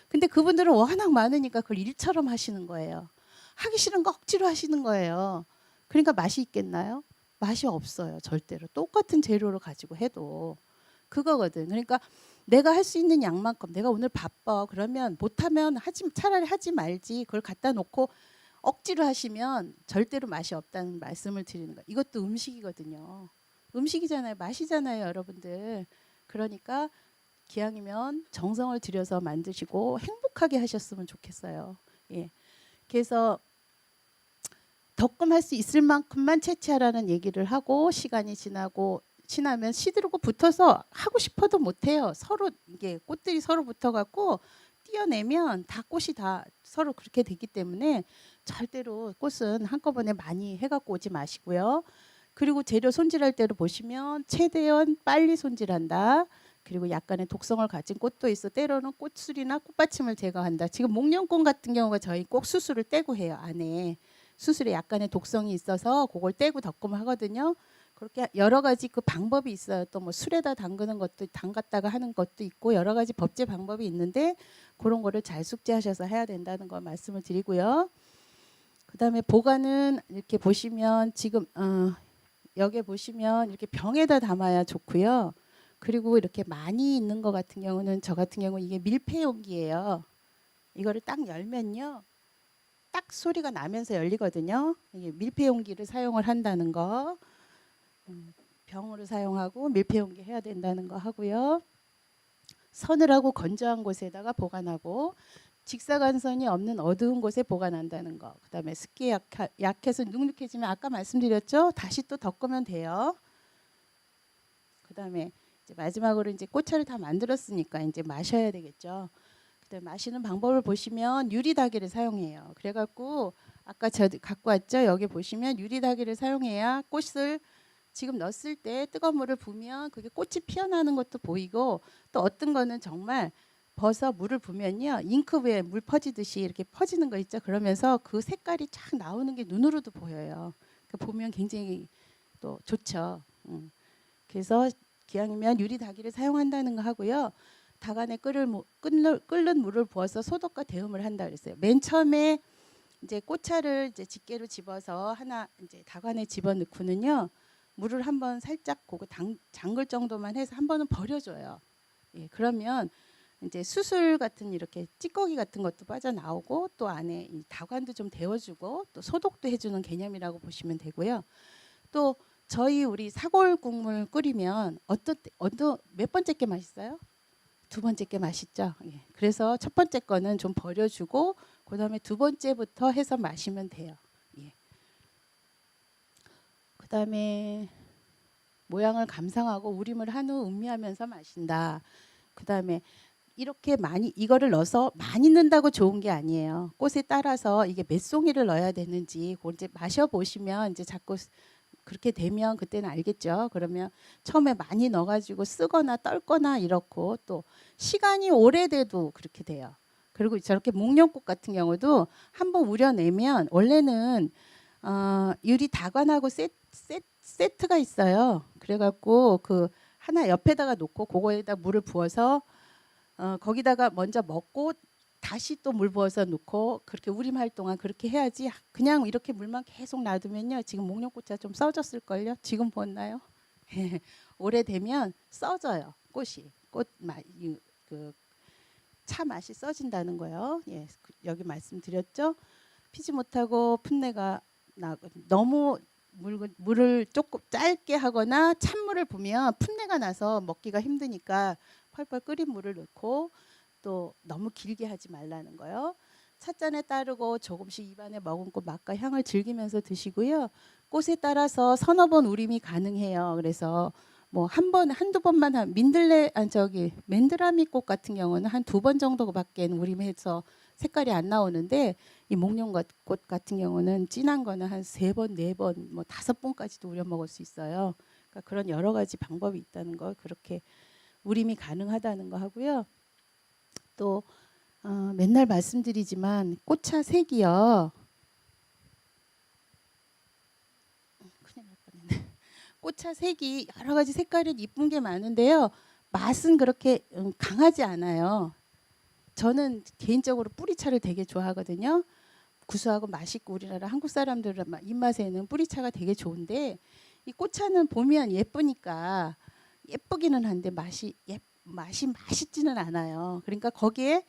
근데 그분들은 워낙 많으니까 그걸 일처럼 하시는 거예요. 하기 싫은 거 억지로 하시는 거예요. 그러니까 맛이 있겠나요? 맛이 없어요. 절대로. 똑같은 재료를 가지고 해도. 그거거든. 그러니까 내가 할 수 있는 양만큼 내가 오늘 바빠. 그러면 못하면 차라리 하지 말지. 그걸 갖다 놓고 억지로 하시면 절대로 맛이 없다는 말씀을 드리는 거예요. 이것도 음식이거든요. 음식이잖아요. 맛이잖아요, 여러분들. 그러니까 기왕이면 정성을 들여서 만드시고 행복하게 하셨으면 좋겠어요. 예. 그래서 덕금 할 수 있을 만큼만 채취하라는 얘기를 하고 시간이 지나면 시들고 붙어서 하고 싶어도 못해요. 서로 이게 꽃들이 서로 붙어갖고 띄어내면 다 꽃이 다 서로 그렇게 되기 때문에 절대로 꽃은 한꺼번에 많이 해갖고 오지 마시고요. 그리고 재료 손질할 때로 보시면 최대한 빨리 손질한다. 그리고 약간의 독성을 가진 꽃도 있어. 때로는 꽃술이나 꽃받침을 제거한다. 지금 목련꽃 같은 경우가 저희 꼭 수술을 떼고 해요. 안에 수술에 약간의 독성이 있어서 그걸 떼고 덕금을 하거든요. 그렇게 여러 가지 그 방법이 있어요. 또 뭐 술에다 담그는 것도 담갔다가 하는 것도 있고 여러 가지 법제 방법이 있는데 그런 거를 잘 숙지하셔서 해야 된다는 거 말씀을 드리고요. 그다음에 보관은 이렇게 보시면 지금 여기 보시면 이렇게 병에다 담아야 좋고요. 그리고 이렇게 많이 있는 것 같은 경우는 저 같은 경우 이게 밀폐 용기예요. 이거를 딱 열면요. 딱 소리가 나면서 열리거든요. 이게 밀폐 용기를 사용을 한다는 거. 병으로 사용하고 밀폐 용기 해야 된다는 거 하고요. 서늘하고 건조한 곳에다가 보관하고 직사광선이 없는 어두운 곳에 보관한다는 거. 그다음에 습기에 약해서 눅눅해지면 아까 말씀드렸죠. 다시 또 덮으면 돼요. 그다음에 이제 마지막으로 이제 꽃차를 다 만들었으니까 이제 마셔야 되겠죠. 그다음에 마시는 방법을 보시면 유리다기를 사용해요. 그래갖고 아까 저 갖고 왔죠. 여기 보시면 유리다기를 사용해야 꽃을 지금 넣었을 때 뜨거운 물을 부으면 그게 꽃이 피어나는 것도 보이고 또 어떤 거는 정말 버서 물을 부면요 잉크에 물 퍼지듯이 이렇게 퍼지는 거 있죠. 그러면서 그 색깔이 쫙 나오는 게 눈으로도 보여요. 그러니까 보면 굉장히 또 좋죠. 그래서 기왕이면 유리 다기를 사용한다는 거 하고요. 다간에 끓는 물을 부어서 소독과 데움을 한다 그랬어요. 맨 처음에 이제 꽃차를 이제 집게로 집어서 하나 이제 다간에 집어 넣고는요. 물을 한번 살짝 그거 잠글 정도만 해서 한 번은 버려줘요. 예, 그러면 이제 수술 같은 이렇게 찌꺼기 같은 것도 빠져나오고 또 안에 이 다관도 좀 데워주고 또 소독도 해주는 개념이라고 보시면 되고요. 또 저희 우리 사골 국물 끓이면 몇 번째 게 맛있어요? 두 번째 게 맛있죠. 예, 그래서 첫 번째 거는 좀 버려주고 그다음에 두 번째부터 해서 마시면 돼요. 예. 그다음에 모양을 감상하고 우림을 한 후 음미하면서 마신다. 그다음에 이렇게 많이 이거를 넣어서 많이 넣는다고 좋은 게 아니에요. 꽃에 따라서 이게 몇 송이를 넣어야 되는지 그걸 이제 마셔 보시면 이제 자꾸 그렇게 되면 그때는 알겠죠. 그러면 처음에 많이 넣어가지고 쓰거나 떨거나 이렇고 또 시간이 오래돼도 그렇게 돼요. 그리고 저렇게 목련꽃 같은 경우도 한번 우려내면 원래는 유리 다관하고 세트가 있어요. 그래갖고 그 하나 옆에다가 놓고 그거에다 물을 부어서 거기다가 먼저 먹고 다시 또 물 부어서 넣고 그렇게 우림할 동안 그렇게 해야지. 그냥 이렇게 물만 계속 놔두면요. 지금 목련꽃차 좀 써졌을걸요. 지금 보았나요? 오래되면 써져요. 꽃이. 차 맛이 써진다는 거예요. 예, 여기 말씀드렸죠. 피지 못하고 풋내가 나고 너무 물을 조금 짧게 하거나 찬물을 부으면 풋내가 나서 먹기가 힘드니까 펄펄 끓인 물을 넣고 또 너무 길게 하지 말라는 거요. 찻잔에 따르고 조금씩 입안에 머금고 맛과 향을 즐기면서 드시고요. 꽃에 따라서 서너 번 우림이 가능해요. 그래서 뭐 한두 번만 맨드라미 꽃 같은 경우는 한 두 번 정도밖에 우림해서 색깔이 안 나오는데 이 목련꽃 같은 경우는 진한 거는 한 세 번, 네 번, 뭐 다섯 번까지도 우려 먹을 수 있어요. 그러니까 그런 여러 가지 방법이 있다는 거, 그렇게 우림이 가능하다는 거 하고요. 또 맨날 말씀드리지만 꽃차 색이요. 큰일 날 뻔했네. 꽃차 색이 여러 가지 색깔이 이쁜 게 많은데요. 맛은 그렇게 강하지 않아요. 저는 개인적으로 뿌리차를 되게 좋아하거든요. 구수하고 맛있고 우리나라 한국 사람들 입맛에는 뿌리차가 되게 좋은데 이 꽃차는 보면 예쁘니까 예쁘기는 한데 맛이 맛있지는 않아요. 그러니까 거기에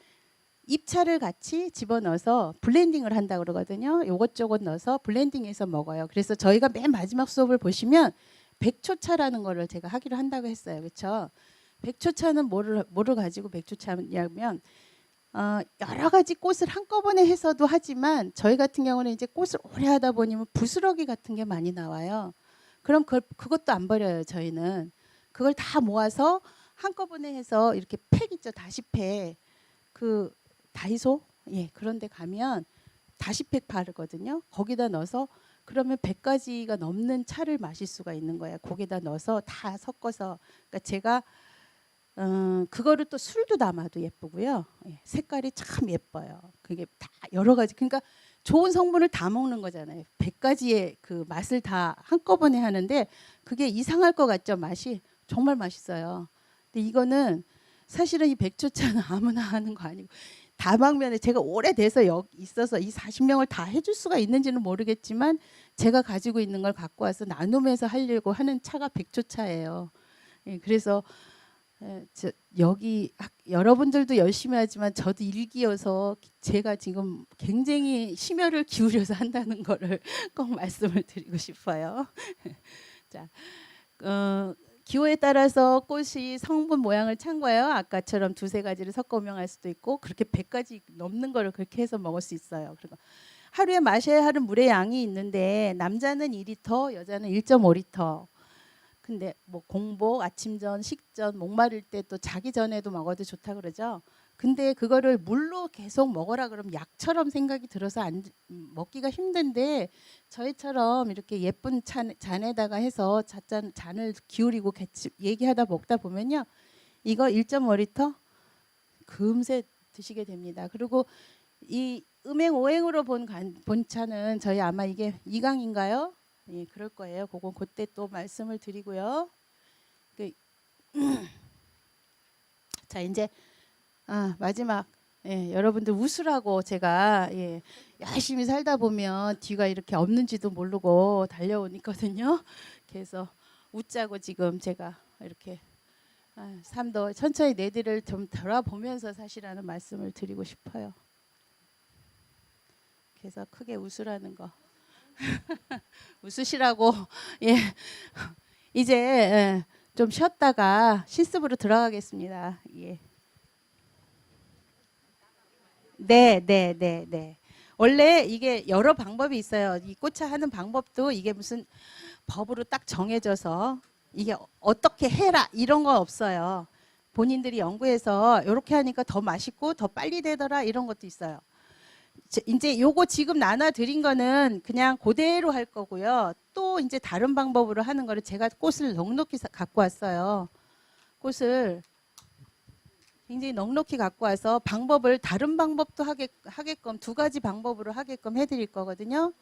잎차를 같이 집어넣어서 블렌딩을 한다 그러거든요. 요것저것 넣어서 블렌딩해서 먹어요. 그래서 저희가 맨 마지막 수업을 보시면 백초차라는 거를 제가 하기로 한다고 했어요. 그렇죠? 백초차는 뭐를 가지고 백초차냐면 여러 가지 꽃을 한꺼번에 해서도 하지만 저희 같은 경우는 이제 꽃을 오래 하다 보니 부스러기 같은 게 많이 나와요. 그럼 그것도 안 버려요. 저희는 그걸 다 모아서 한꺼번에 해서 이렇게 팩 있죠. 다시팩. 그 다이소 그런 데 가면 다시팩 바르거든요. 거기다 넣어서 그러면 100가지가 넘는 차를 마실 수가 있는 거예요. 거기다 넣어서 다 섞어서. 그러니까 제가 그거를 또 술도 담아도 예쁘고요. 색깔이 참 예뻐요. 그게 다 여러 가지. 그러니까 좋은 성분을 다 먹는 거잖아요. 100가지의 그 맛을 다 한꺼번에 하는데 그게 이상할 것 같죠. 맛이 정말 맛있어요. 근데 이거는 사실은 이 백초차는 아무나 하는 거 아니고 다방면에 제가 오래돼서 여기 있어서 이 40명을 다 해줄 수가 있는지는 모르겠지만 제가 가지고 있는 걸 갖고 와서 나누면서 하려고 하는 차가 백초차예요. 그래서 여기 여러분들도 열심히 하지만 저도 일기여서 제가 지금 굉장히 심혈을 기울여서 한다는 거를 꼭 말씀을 드리고 싶어요. 자, 기호에 따라서 꽃이 성분 모양을 참고해요. 아까처럼 두세 가지를 섞어 운영할 수도 있고 그렇게 100가지 넘는 거를 그렇게 해서 먹을 수 있어요. 그리고 하루에 마셔야 하는 물의 양이 있는데 남자는 2리터, 여자는 1.5리터. 근데 뭐 공복, 아침전, 식전, 목마를 때 또 자기 전에도 먹어도 좋다 그러죠. 근데 그거를 물로 계속 먹어라 그러면 약처럼 생각이 들어서 먹기가 힘든데 저희처럼 이렇게 예쁜 잔에다가 해서 잔을 기울이고 같이 얘기하다 먹다 보면요. 이거 1.5리터 금세 드시게 됩니다. 그리고 이 음행오행으로 본 차는 저희 아마 이게 2강인가요? 예, 그럴 거예요. 그건 그때 또 말씀을 드리고요. 자, 이제 마지막 여러분들 웃으라고 제가 열심히 살다 보면 뒤가 이렇게 없는지도 모르고 달려오거든요. 그래서 웃자고 지금 제가 이렇게 삶도 천천히 내들을 좀 돌아보면서 사시라는 말씀을 드리고 싶어요. 그래서 크게 웃으라는 거. 웃으시라고. 이제 좀 쉬었다가 실습으로 들어가겠습니다. 네. 원래 이게 여러 방법이 있어요. 이 꽃차 하는 방법도 이게 무슨 법으로 딱 정해져서 이게 어떻게 해라 이런 거 없어요. 본인들이 연구해서 이렇게 하니까 더 맛있고 더 빨리 되더라 이런 것도 있어요. 이제 요거 지금 나눠 드린 거는 그냥 그대로 할 거고요. 또 이제 다른 방법으로 하는 거를 제가 꽃을 넉넉히 갖고 왔어요. 꽃을 굉장히 넉넉히 갖고 와서 방법을 다른 방법도 하게끔 두 가지 방법으로 하게끔 해드릴 거거든요.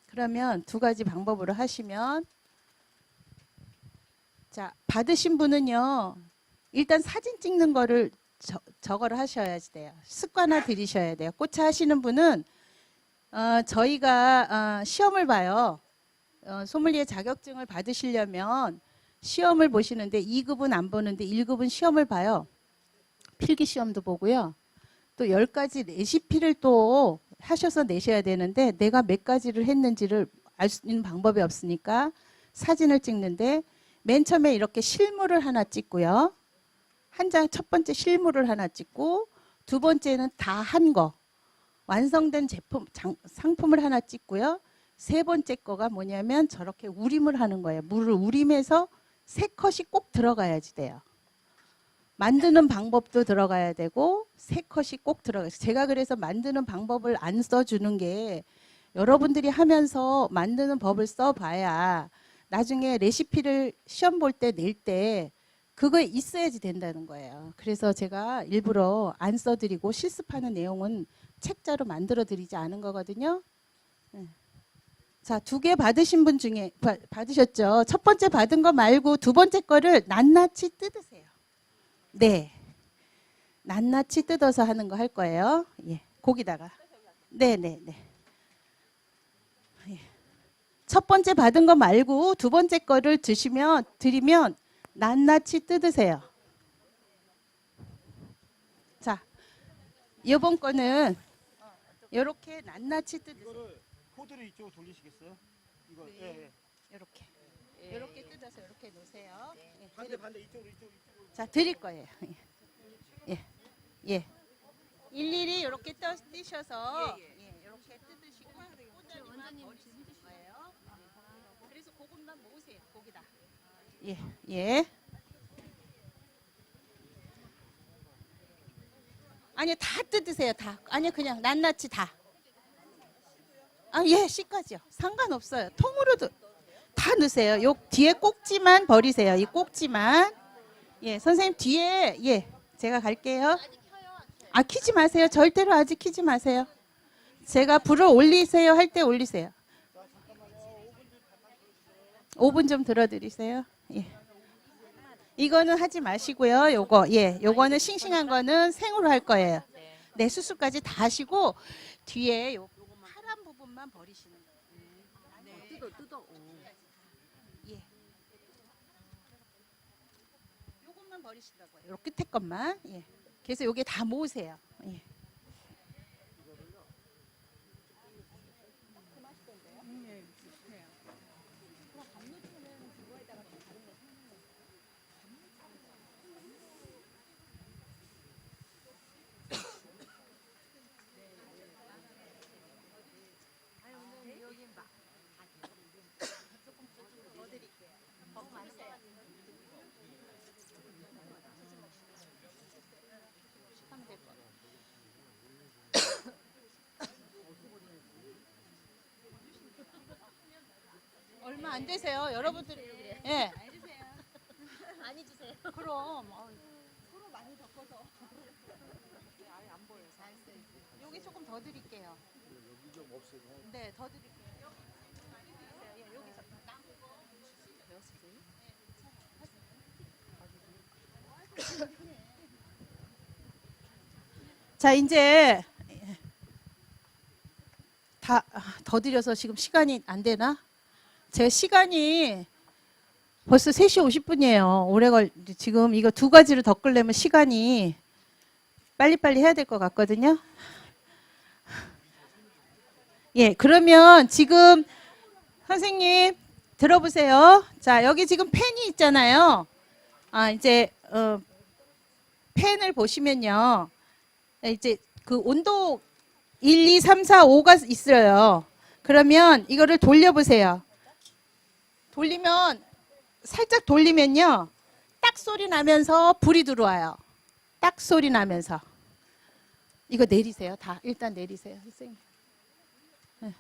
그러면 두 가지 방법으로 하시면 자 받으신 분은요. 일단 사진 찍는 거를 저거를 하셔야 돼요. 습관화 들이셔야 돼요. 꽃차 하시는 분은 저희가 시험을 봐요. 소믈리에 자격증을 받으시려면 시험을 보시는데 2급은 안 보는데 1급은 시험을 봐요. 필기 시험도 보고요. 또 10가지 레시피를 또 하셔서 내셔야 되는데 내가 몇 가지를 했는지를 알 수 있는 방법이 없으니까 사진을 찍는데 맨 처음에 이렇게 실물을 하나 찍고요. 한 장 첫 번째 실물을 하나 찍고 두 번째는 다 한 거 완성된 제품 상품을 하나 찍고요. 세 번째 거가 뭐냐면 저렇게 우림을 하는 거예요. 물을 우림해서 3컷이 꼭 들어가야지 돼요. 만드는 방법도 들어가야 되고 3컷이 꼭 들어가요. 제가 그래서 만드는 방법을 안 써주는 게 여러분들이 하면서 만드는 법을 써봐야 나중에 레시피를 시험 볼 때 낼 때 그거 있어야지 된다는 거예요. 그래서 제가 일부러 안 써드리고 실습하는 내용은 책자로 만들어 드리지 않은 거거든요. 자, 2개 받으신 분 중에 받으셨죠? 첫 번째 받은 거 말고 두 번째 거를 낱낱이 뜯으세요. 네, 낱낱이 뜯어서 하는 거 할 거예요. 예, 거기다가 네네네. 예. 첫 번째 받은 거 말고 두 번째 거를 드리면 낱낱이 뜯으세요. 자, 이번 거는 이렇게 낱낱이 뜯으세요. 이거를 코드를 이쪽으로 돌리시겠어요? 이거 네. 이렇게 뜯어서 이렇게 놓으세요. 예. 반대 이쪽으로. 자, 드릴 거예요. 예. 예. 일일이 이렇게 띄셔서 이렇게 뜯으시고 꼬다리만 버리시는 거예요. 그래서 그것만 모으세요. 거기다. 예. 예. 아니요, 다 뜯으세요. 다. 아니요, 그냥 낱낱이 다. 아, 예, 씨까지요. 상관없어요. 통으로도 다 넣으세요. 요 뒤에 꼭지만 버리세요. 이 꼭지만. 예, 선생님 뒤에 예, 제가 갈게요. 아, 키지 마세요. 절대로 아직 키지 마세요. 제가 불을 올리세요 할 때 올리세요. 5분 좀 들어드리세요. 예. 이거는 하지 마시고요. 요거는 싱싱한 거는 생으로 할 거예요. 네, 수수까지 다 하시고 뒤에 요 파란 부분만 버리시는 거예요. 네. 뜯어. 예. 요것만 버리시라고요. 요 끝에 것만. 예. 그래서 요게 다 모으세요. 예. 얼마 안 되세요, 여러분들. 예. 많이 주세요. 그럼 서로 많이 섞어서 아예 안 보여요. 여기 조금 더 드릴게요. 여기 좀 없애고. 네, 더 드릴게요. 여기 많이 드리세요. 예, 여기서 자, 이제 다 더 드려서 지금 시간이 안 되나? 제 시간이 벌써 3시 50분이에요. 지금 이거 2가지를 더 끌려면 시간이 빨리빨리 해야 될 것 같거든요. 예, 그러면 지금 선생님 들어보세요. 자, 여기 지금 펜이 있잖아요. 이제 펜을 보시면요. 이제 그 온도 1, 2, 3, 4, 5가 있어요. 그러면 이거를 돌려보세요. 살짝 돌리면요. 딱 소리 나면서 불이 들어와요. 딱 소리 나면서. 이거 내리세요. 다 일단 내리세요, 선생님.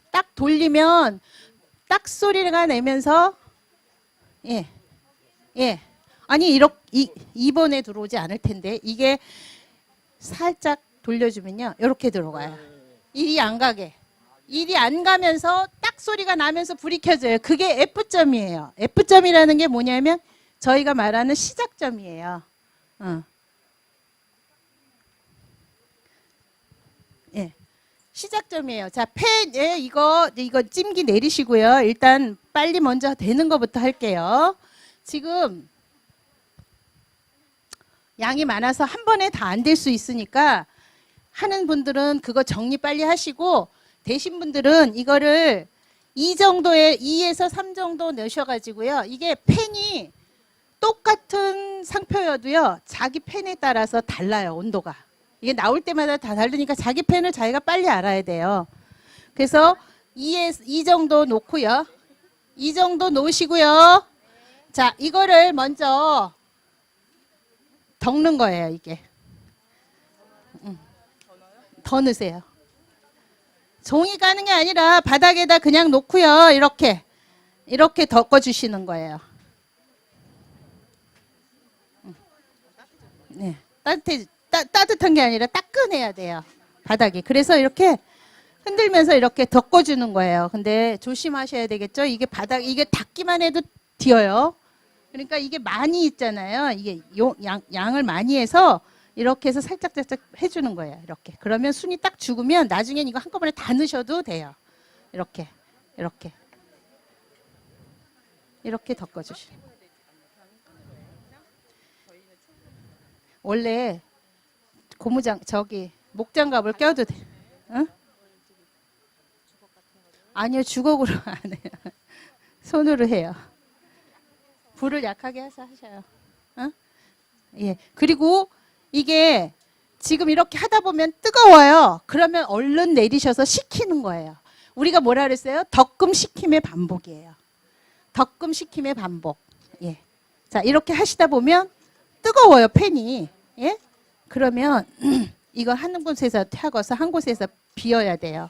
딱 돌리면 딱 소리가 내면서 예. 아니 이렇게 2번에 들어오지 않을 텐데 이게 살짝 돌려주면요. 이렇게 들어가요. 일이 안 가게. 일이 안 가면서 딱 소리가 나면서 불이 켜져요. 그게 F점이에요. F점이라는 게 뭐냐면 저희가 말하는 시작점이에요. 시작점이에요. 자, 팬에 이거 찜기 내리시고요. 일단 빨리 먼저 되는 것부터 할게요. 지금 양이 많아서 한 번에 다 안 될 수 있으니까 하는 분들은 그거 정리 빨리 하시고, 되신 분들은 이거를 2에서 3 정도 넣으셔가지고요. 이게 팬이 똑같은 상표여도요, 자기 팬에 따라서 달라요, 온도가. 이게 나올 때마다 다 다르니까 자기 팬을 자기가 빨리 알아야 돼요. 그래서 2 정도 놓고요. 2 정도 놓으시고요. 자, 이거를 먼저 덮는 거예요, 이게. 더 넣으세요. 종이 까는 게 아니라 바닥에다 그냥 놓고요. 이렇게 덮어주시는 거예요. 네, 따뜻한 게 아니라 따끈해야 돼요, 바닥이. 그래서 이렇게 흔들면서 이렇게 덮어주는 거예요. 근데 조심하셔야 되겠죠. 이게 이게 닿기만 해도 튀어요. 그러니까 이게 많이 있잖아요. 이게 양을 많이 해서 이렇게 해서 살짝 해주는 거예요. 이렇게. 그러면 순이 딱 죽으면 나중엔 이거 한꺼번에 다 넣으셔도 돼요. 이렇게 덮어주시는. 원래 목장갑을 껴도 돼. 응? 아니요, 주걱으로 안 해요. 손으로 해요. 불을 약하게 하셔요. 응? 예. 그리고 이게 지금 이렇게 하다 보면 뜨거워요. 그러면 얼른 내리셔서 식히는 거예요. 우리가 뭐라 그랬어요? 덕금 식힘의 반복이에요. 덕금 식힘의 반복. 예. 자, 이렇게 하시다 보면 뜨거워요, 팬이. 예? 그러면 이거 한 곳에서 타고서 한 곳에서 비워야 돼요.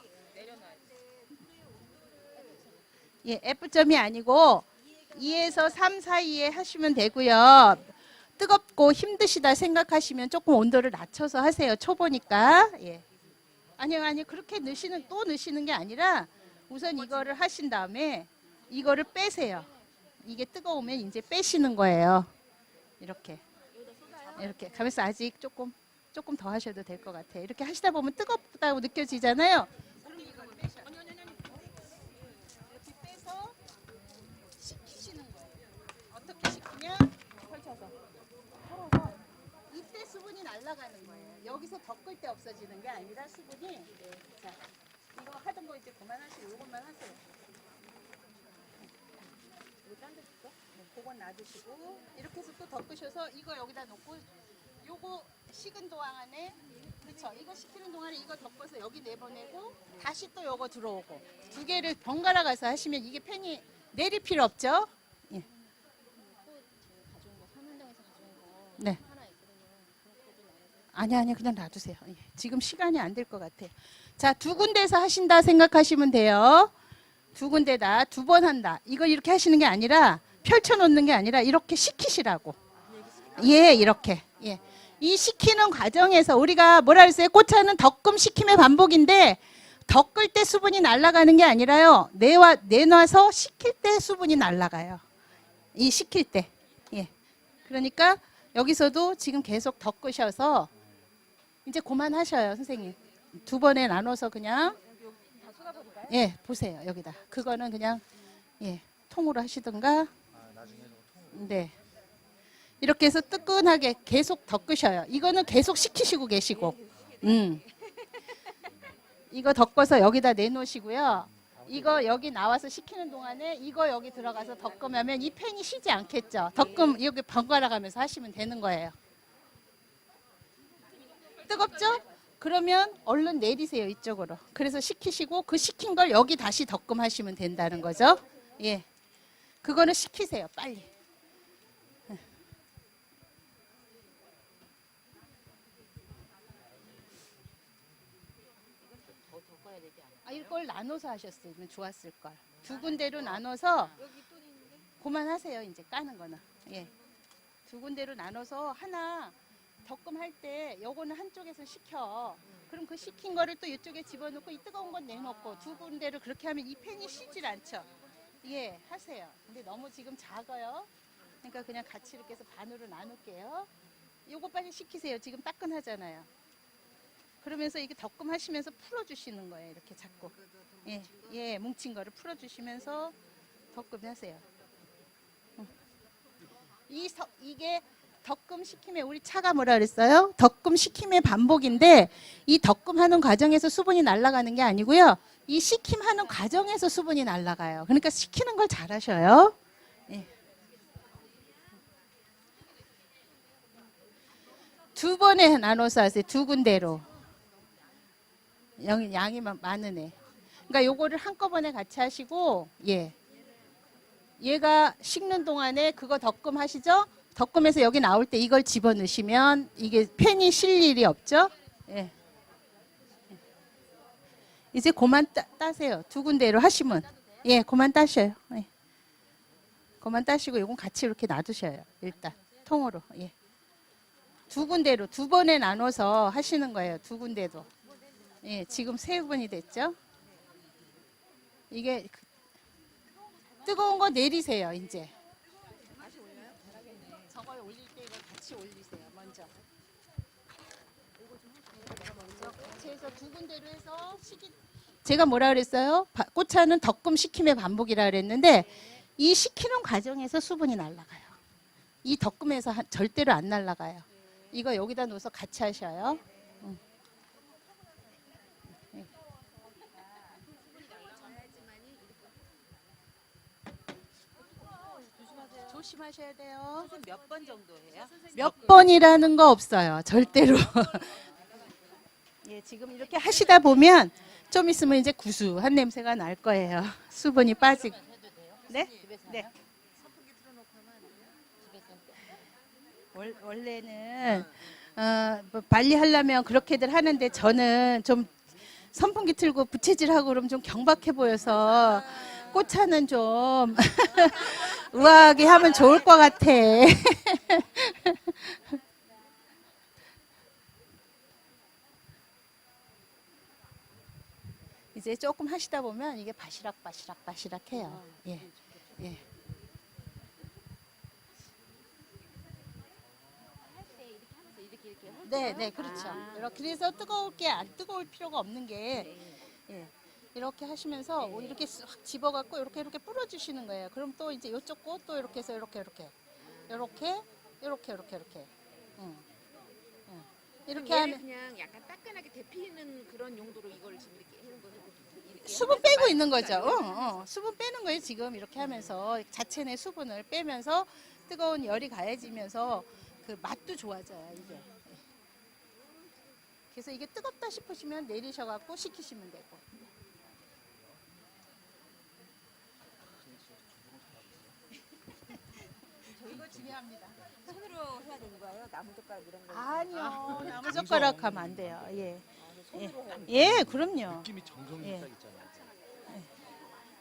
예, F점이 아니고 2에서 3 사이에 하시면 되고요. 뜨겁고 힘드시다 생각하시면 조금 온도를 낮춰서 하세요. 초보니까. 예. 아니요. 그렇게 또 넣으시는 게 아니라 우선 이거를 하신 다음에 이거를 빼세요. 이게 뜨거우면 이제 빼시는 거예요. 이렇게 가면서 아직 조금 더 하셔도 될 것 같아요. 이렇게 하시다 보면 뜨겁다고 느껴지잖아요. 그럼 이걸 빼셔요. 이렇게 빼서 식히시는 거예요. 어떻게 식히냐? 펼쳐서 털어서 이때 수분이 날아가는 거예요. 여기서 덮을 때 없어지는 게 아니라 수분이. 자, 이거 하던 거 이제 그만하시고 이것만 하세요. 그건 놔두시고 이렇게 해서 또 덮으셔서 이거 여기다 놓고 요거 식은 동안에, 그렇죠? 이거 식히는 동안에 이거 덮어서 여기 내보내고 다시 또 요거 들어오고 두 개를 번갈아 가서 하시면 이게 팬이 내릴 필요 없죠? 예. 네. 아니 그냥 놔두세요. 예. 지금 시간이 안 될 것 같아요. 자, 2군데서 하신다 생각하시면 돼요. 2군데다 2번 한다. 이거 이렇게 하시는 게 아니라 펼쳐놓는 게 아니라 이렇게 식히시라고. 예, 이렇게. 예. 이 식히는 과정에서 우리가 뭐라 그랬어요? 꽃차는 덕금 식힘의 반복인데 덕을 때 수분이 날아가는 게 아니라요. 내놔서 식힐 때 수분이 날아가요. 이 식힐 때. 예. 그러니까 여기서도 지금 계속 덕으셔서 이제 그만하셔요, 선생님. 2번에 나눠서 그냥. 예, 보세요, 여기다. 그거는 그냥 예, 통으로 하시든가. 네. 이렇게 해서 뜨끈하게 계속 덮으셔요. 이거는 계속 식히시고 계시고. 이거 덮어서 여기다 내놓으시고요. 이거 여기 나와서 식히는 동안에 이거 여기 들어가서 덮으면 이 팬이 쉬지 않겠죠. 덮음 여기 번갈아 가면서 하시면 되는 거예요. 뜨겁죠? 그러면 얼른 내리세요, 이쪽으로. 그래서 식히시고 그 식힌 걸 여기 다시 덮음하시면 된다는 거죠. 예. 그거는 식히세요, 빨리. 이걸 나눠서 하셨으면 좋았을 걸. 2군데로 나눠서 그만하세요. 이제 까는 거는. 예. 2군데로 나눠서 하나 덕금할 때 요거는 한쪽에서 식혀. 그럼 그 식힌 거를 또 이쪽에 집어넣고 이 뜨거운 건 내놓고 2군데를 그렇게 하면 이 팬이 쉬질 않죠. 예, 하세요. 근데 너무 지금 작아요. 그러니까 그냥 같이 이렇게 해서 반으로 나눌게요. 요거 빨리 식히세요. 지금 따끈하잖아요. 그러면서 이게 덕금 하시면서 풀어주시는 거예요. 이렇게 자꾸. 예, 예, 뭉친 거를 풀어주시면서 덕금 하세요. 이게 덕금 식힘의 우리 차가 뭐라 그랬어요? 덕금 식힘의 반복인데 이 덕금 하는 과정에서 수분이 날아가는 게 아니고요. 이 식힘 하는 과정에서 수분이 날아가요. 그러니까 식히는 걸 잘하셔요. 예. 두 번에 나눠서 하세요. 두 군데로. 양이 많으네. 그러니까 요거를 한꺼번에 같이 하시고, 예. 얘가 식는 동안에 그거 덕금 하시죠? 덕금에서 여기 나올 때 이걸 집어넣으시면 이게 펜이 실 일이 없죠? 예. 이제 그만 따세요. 두 군데로 하시면. 예, 그만 따셔요. 예. 그만 따시고 요건 같이 이렇게 놔두셔요. 일단 통으로. 예. 두 군데로 두 번에 나눠서 하시는 거예요. 두 군데도. 예, 지금 세 번이 됐죠? 이게 뜨거운 거 내리세요. 이제. 저거에 올릴 때 이거 같이 올리세요. 먼저 같이 해서 두 군데로 해서 제가 뭐라 그랬어요? 꽃차는 덕금 식힘의 반복이라 그랬는데 이 식히는 과정에서 수분이 날아가요. 이 덕금에서 절대로 안 날아가요. 이거 여기다 넣어서 같이 하셔요. 조심하셔야 돼요. 몇 번 정도 해요? 몇 번이라는 거 없어요. 절대로. 예, 지금 이렇게 하시다 보면 좀 있으면 이제 구수한 냄새가 날 거예요. 수분이 빠지고. 네? 네. 원래는 뭐 관리하려면 그렇게들 하는데 저는 좀 선풍기 틀고 부채질하고 그러면 좀 경박해 보여서 꽃차는 좀 우아하게 하면 좋을 것 같아. 이제 조금 하시다 보면 이게 바시락 해요. 예. 예. 네, 네, 그렇죠. 그래서 안 뜨거울 필요가 없는 게 예. 이렇게 하시면서 이렇게 싹 집어갖고 이렇게 뿌려주시는 거예요. 그럼 또 이제 이쪽 꽃 또 이렇게 해서 이렇게 이렇게 하면 그냥 약간 따끈하게 데피는 그런 용도로 이걸 지금 이렇게 하는 거죠. 수분 빼고 있는 거죠. 수분 빼는 거예요. 지금 이렇게 하면서 자체 내 수분을 빼면서 뜨거운 열이 가해지면서 그 맛도 좋아져요. 이게. 그래서 이게 뜨겁다 싶으시면 내리셔갖고 식히시면 되고. 이거 중요합니다. 손으로 해야 되는 거예요? 나무젓가락 이런 거. 아니요, 나무젓가락 하면 안 돼요. 예, 예, 그럼요. 느낌이 정성이 예. 딱 있잖아요.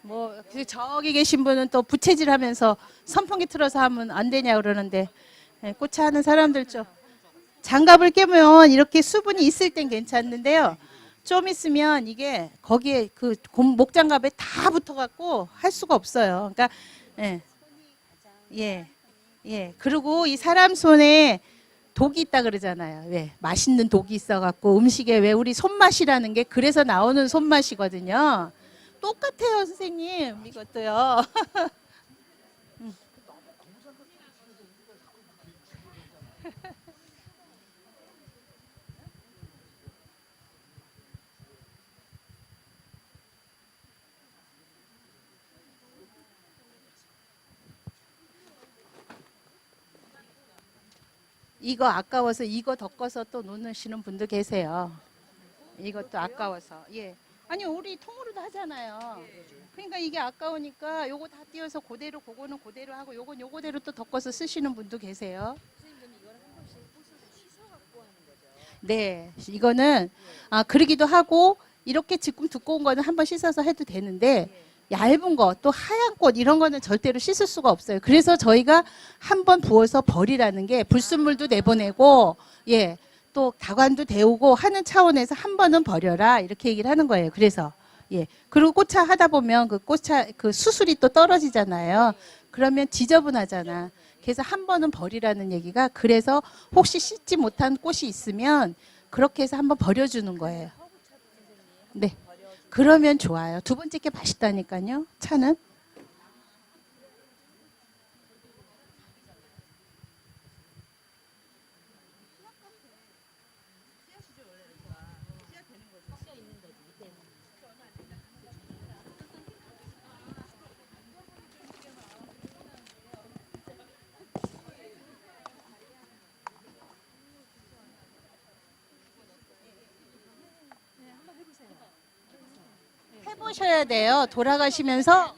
뭐 저기 계신 분은 또 부채질하면서 선풍기 틀어서 하면 안 되냐 그러는데 예, 꽃차 하는 사람들 좀 장갑을 끼면 이렇게 수분이 있을 땐 괜찮는데요. 좀 있으면 이게 거기에 그 목장갑에 다 붙어갖고 할 수가 없어요. 그러니까 예. 그리고 이 사람 손에 독이 있다 그러잖아요. 왜? 맛있는 독이 있어갖고 음식에 왜 우리 손맛이라는 게 그래서 나오는 손맛이거든요. 똑같아요, 선생님. 이것도요. 이거 아까워서 이거 덮어서 또 놓으시는 분도 계세요. 이것도 아까워서. 예. 아니 우리 통으로도 하잖아요. 그러니까 이게 아까우니까 요거 다 띄워서 그대로 그거는 그대로 하고 요건 요거대로 또 덮어서 쓰시는 분도 계세요. 네, 이거는 그러기도 하고 이렇게 지금 두꺼운 거는 한번 씻어서 해도 되는데 얇은 거 또 하얀 꽃 이런 거는 절대로 씻을 수가 없어요. 그래서 저희가 한번 부어서 버리라는 게 불순물도 내보내고 예. 또 다관도 데우고 하는 차원에서 한 번은 버려라 이렇게 얘기를 하는 거예요. 그래서 예. 그리고 꽃차 하다 보면 그 꽃차 그 수술이 또 떨어지잖아요. 그러면 지저분하잖아. 그래서 한 번은 버리라는 얘기가 그래서 혹시 씻지 못한 꽃이 있으면 그렇게 해서 한번 버려주는 거예요. 네. 그러면 좋아요. 두 번째 게 맛있다니까요. 차는. 해보셔야 돼요. 돌아가시면서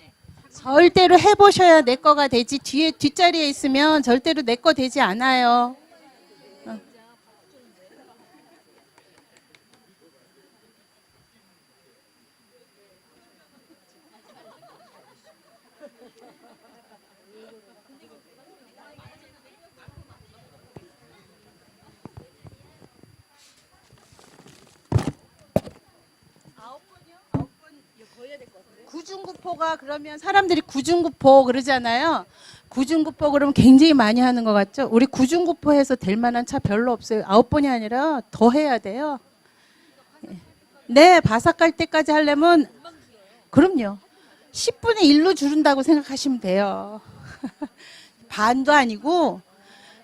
절대로 해보셔야 내 거가 되지. 뒤에 뒷자리에 있으면 절대로 내 거 되지 않아요. 구중구포가 그러면 사람들이 구중구포 그러잖아요. 구중구포 그러면 굉장히 많이 하는 것 같죠? 우리 구중구포에서 될 만한 차 별로 없어요. 9번이 아니라 더 해야 돼요. 네, 바삭 갈 때까지 하려면 그럼요. 10분의 1로 줄은다고 생각하시면 돼요. 반도 아니고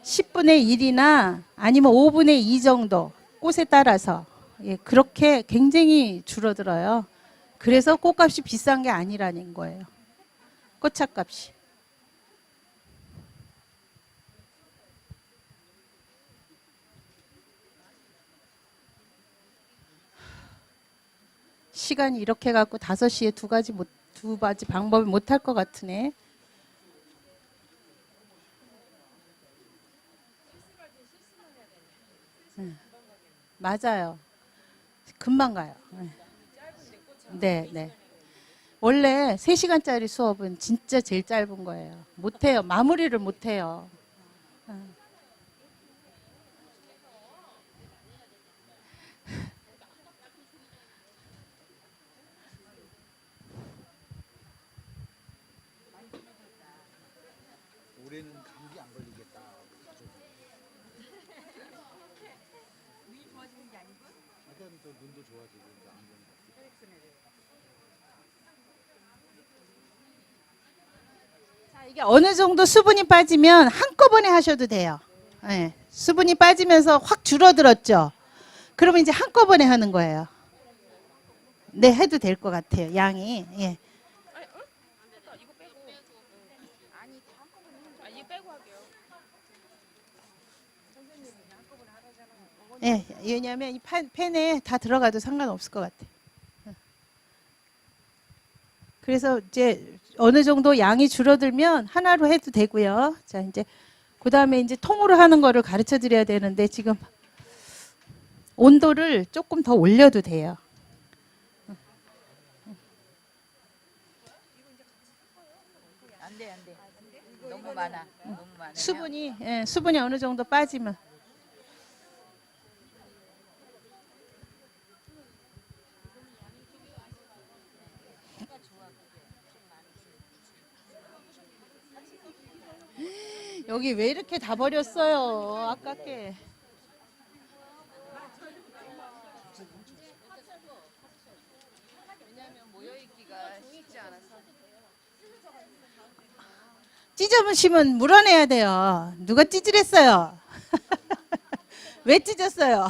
10분의 1이나 아니면 5분의 2 정도 꽃에 따라서 예, 그렇게 굉장히 줄어들어요. 그래서 꽃값이 비싼 게 아니라는 거예요. 꽃차값이. 시간이 이렇게 갖고 5시에 두 가지 방법을 못 할 것 같으네. 맞아요. 금방 가요. 네, 네. 원래 3시간짜리 수업은 진짜 제일 짧은 거예요. 못해요. 마무리를 못해요. 올해는 감기 안 걸리겠다. 일단 또 눈도 좋아지고 이제 안 걸린다. 자, 이게 어느 정도 수분이 빠지면 한꺼번에 하셔도 돼요. 네, 수분이 빠지면서 확 줄어들었죠. 그러면 이제 한꺼번에 하는 거예요. 네, 해도 될 것 같아요. 양이. 예. 예, 왜냐하면 이 팬에 다 들어가도 상관없을 것 같아요. 그래서 이제 어느 정도 양이 줄어들면 하나로 해도 되고요. 자, 이제 그 다음에 이제 통으로 하는 거를 가르쳐 드려야 되는데 지금 온도를 조금 더 올려도 돼요. 안 돼, 안 돼. 너무 많아. 너무 많아. 수분이 어느 정도 빠지면. 여기 왜 이렇게 다 버렸어요? 아깝게. 찢어보시면 물어내야 돼요. 누가 찌질했어요? 왜 찢었어요?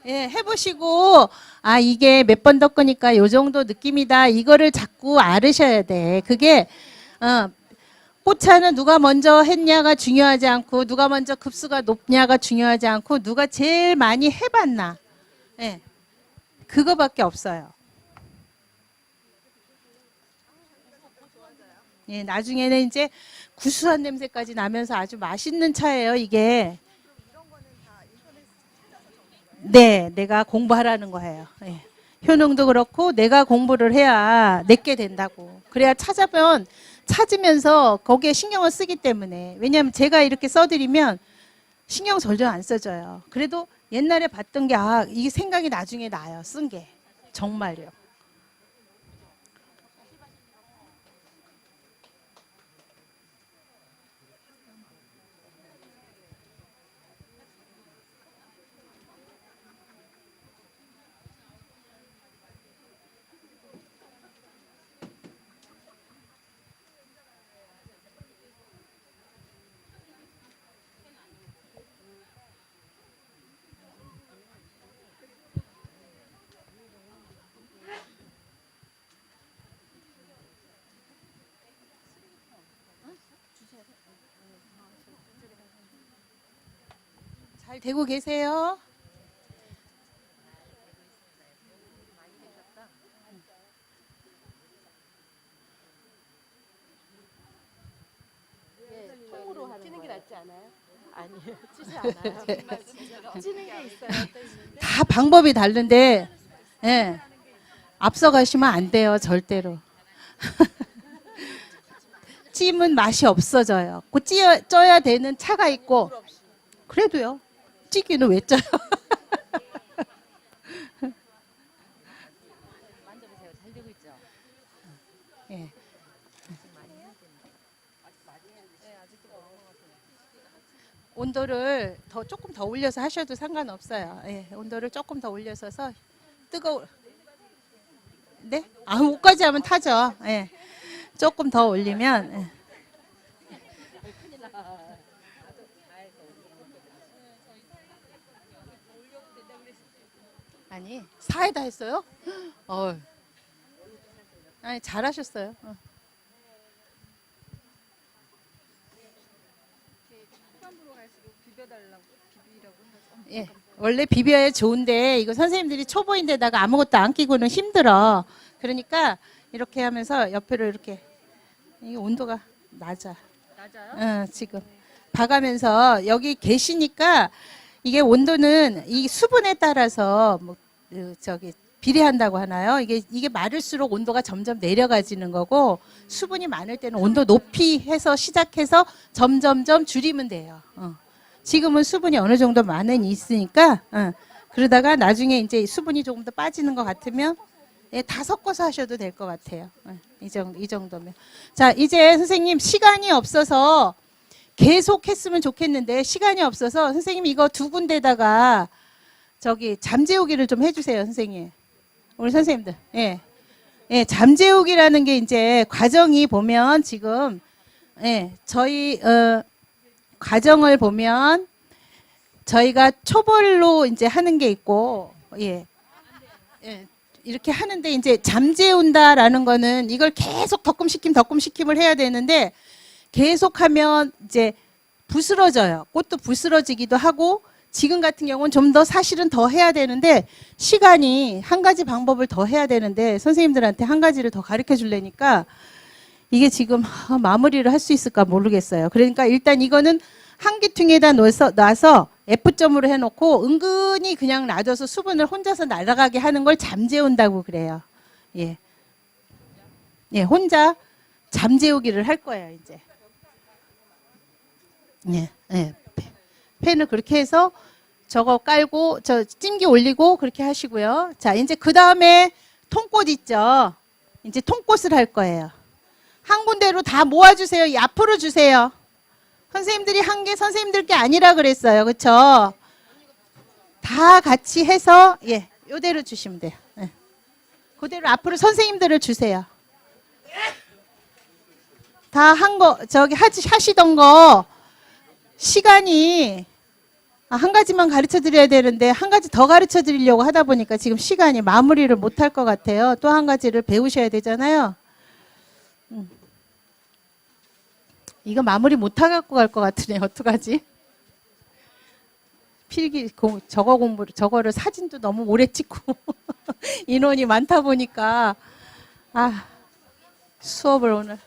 예, 해보시고 아 이게 몇 번 덮으니까 요 정도 느낌이다. 이거를 자꾸 알으셔야 돼. 그게 꽃차는 누가 먼저 했냐가 중요하지 않고 누가 먼저 급수가 높냐가 중요하지 않고 누가 제일 많이 해봤나. 예, 그거밖에 없어요. 예, 나중에는 이제 구수한 냄새까지 나면서 아주 맛있는 차예요, 이게. 네, 내가 공부하라는 거예요. 예. 효능도 그렇고 내가 공부를 해야 내게 된다고. 그래야 찾으면서 거기에 신경을 쓰기 때문에. 왜냐하면 제가 이렇게 써드리면 신경 절대 안 써져요. 그래도 옛날에 봤던 게 이게 생각이 나중에 나요. 쓴 게. 정말요. 잘 되고 계세요? 통으로 찌는 게 낫지 않아요? 아니요, 찌지 않아요. 찌는 게 있어요. 또 있는데. 다 방법이 다른데, 예. 앞서가시면 안 돼요, 절대로. 찜은 맛이 없어져요. 그 쪄야 되는 차가 있고, 그래도요. 찌기는 왜 쪄요? 만져보세요. 잘 되고 있죠? 예. 온도를 조금 더 올려서 하셔도 상관없어요. 예, 온도를 조금 더 올려서서 뜨거워. 네? 아, 옷까지 하면 타죠. 예. 조금 더 올리면. 예. 아니, 사에다 했어요? 아니, 잘하셨어요. 예, 원래 비벼야 좋은데 이거 선생님들이 초보인데다가 아무것도 안 끼고는 힘들어. 그러니까 이렇게 하면서 옆으로 이렇게 이 온도가 낮아. 낮아요? 지금 봐가면서 여기 계시니까 이게 온도는 이 수분에 따라서 뭐 저기 비례한다고 하나요? 이게 마를수록 온도가 점점 내려가지는 거고 수분이 많을 때는 온도 높이 해서 시작해서 점점점 줄이면 돼요. 지금은 수분이 어느 정도 많이 있으니까 그러다가 나중에 이제 수분이 조금 더 빠지는 것 같으면 예, 다 섞어서 하셔도 될 것 같아요. 이 정도면. 자, 이제 선생님 시간이 없어서 계속 했으면 좋겠는데 시간이 없어서 선생님 이거 두 군데다가 저기 잠재우기를 좀 해주세요, 선생님. 우리 선생님들. 예. 예, 잠재우기라는 게 이제 과정이 보면 지금 예, 저희 과정을 보면 저희가 초벌로 이제 하는 게 있고 예. 예. 이렇게 하는데 이제 잠재운다라는 거는 이걸 계속 덕금시킴을 해야 되는데 계속하면 이제 부스러져요. 꽃도 부스러지기도 하고 지금 같은 경우는 좀 더 사실은 더 해야 되는데 시간이 한 가지 방법을 더 해야 되는데 선생님들한테 한 가지를 더 가르쳐 주려니까 이게 지금 마무리를 할 수 있을까 모르겠어요. 그러니까 일단 이거는 한기퉁에다 놔서 F점으로 해놓고 은근히 그냥 놔둬서 수분을 혼자서 날아가게 하는 걸 잠재운다고 그래요. 예. 예, 혼자 잠재우기를 할 거예요, 이제. 예, 예. 펜을 그렇게 해서 저거 깔고, 저 찜기 올리고 그렇게 하시고요. 자, 이제 그 다음에 통꽃 있죠? 이제 통꽃을 할 거예요. 한 군데로 다 모아주세요. 이 앞으로 주세요. 선생님들이 한 게 선생님들 게 아니라 그랬어요. 그렇죠? 다 같이 해서 예, 요대로 주시면 돼요. 예. 그대로 앞으로 선생님들을 주세요. 다 한 거 저기 하시던 거 시간이 한 가지만 가르쳐 드려야 되는데 한 가지 더 가르쳐 드리려고 하다 보니까 지금 시간이 마무리를 못 할 것 같아요. 또 한 가지를 배우셔야 되잖아요. 이거 마무리 못 하고 갈 것 같으네. 어떡하지? 저거를 사진도 너무 오래 찍고 인원이 많다 보니까 수업을 오늘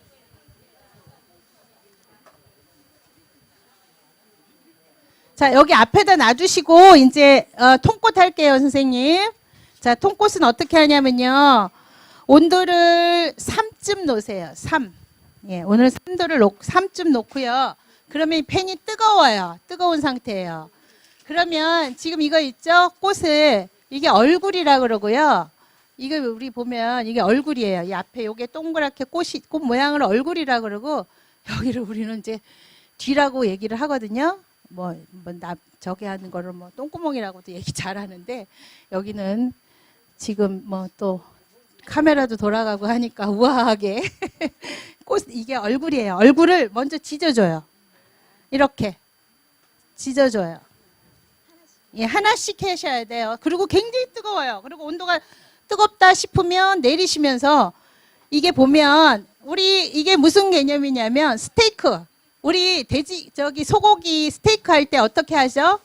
자, 여기 앞에다 놔두시고 이제 통꽃 할게요, 선생님. 자, 통꽃은 어떻게 하냐면요. 온도를 3쯤 놓으세요. 3. 예, 오늘 3쯤 놓고요. 그러면 이 팬이 뜨거워요. 뜨거운 상태예요. 그러면 지금 이거 있죠? 꽃을 이게 얼굴이라 그러고요. 이거 우리 보면 이게 얼굴이에요. 이 앞에 요게 동그랗게 꽃 모양을 얼굴이라 그러고 여기를 우리는 이제 뒤라고 얘기를 하거든요. 저기 하는 거를 똥구멍이라고도 얘기 잘하는데 여기는 지금 또 카메라도 돌아가고 하니까 우아하게 꽃 이게 얼굴이에요. 얼굴을 먼저 지져줘요. 이렇게 지져줘요. 예, 하나씩 하셔야 돼요. 그리고 굉장히 뜨거워요. 그리고 온도가 뜨겁다 싶으면 내리시면서 이게 보면 우리 이게 무슨 개념이냐면 스테이크. 우리 소고기 스테이크 할 때 어떻게 하죠?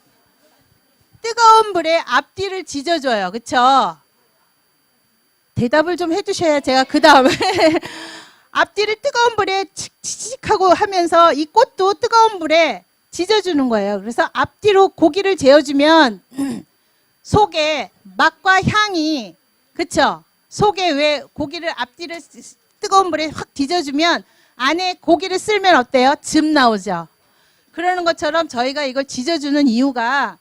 뜨거운 불에 앞뒤를 지져줘요. 그쵸? 대답을 좀 해주셔야 제가 그 다음에 앞뒤를 뜨거운 불에 칙칙하고 하면서 이 꽃도 뜨거운 불에 지져주는 거예요. 그래서 앞뒤로 고기를 재워주면 속에 맛과 향이, 그쵸? 속에 왜 고기를 앞뒤를 뜨거운 불에 확 뒤져주면 안에 고기를 쓸면 어때요? 즙 나오죠. 그러는 것처럼 저희가 이걸 지져주는 이유가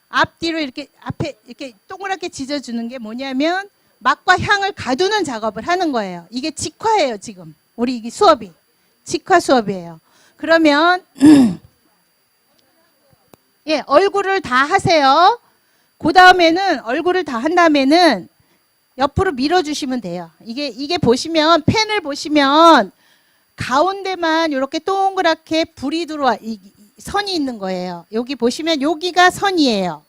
앞뒤로 이렇게 앞에 이렇게 동그랗게 지져주는 게 뭐냐면 맛과 향을 가두는 작업을 하는 거예요. 이게 직화예요, 지금. 우리 이 수업이. 직화 수업이에요. 그러면 예, 얼굴을 다 하세요. 그 다음에는 얼굴을 다 한 다음에는 옆으로 밀어주시면 돼요. 이게 보시면 펜을 보시면 가운데만 이렇게 동그랗게 불이 들어와 선이 있는 거예요. 여기 보시면 여기가 선이에요.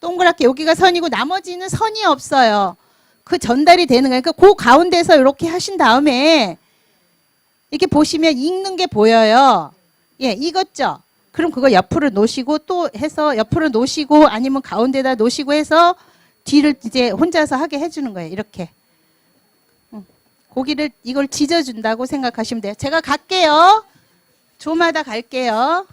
동그랗게 여기가 선이고 나머지는 선이 없어요. 그 전달이 되는 거예요. 그러니까 그 가운데서 이렇게 하신 다음에 이렇게 보시면 익는 게 보여요. 예, 익었죠? 그럼 그거 옆으로 놓으시고 또 해서 옆으로 놓으시고 아니면 가운데다 놓으시고 해서 뒤를 이제 혼자서 하게 해주는 거예요. 이렇게. 고기를 이걸 지져준다고 생각하시면 돼요. 제가 갈게요. 조마다 갈게요.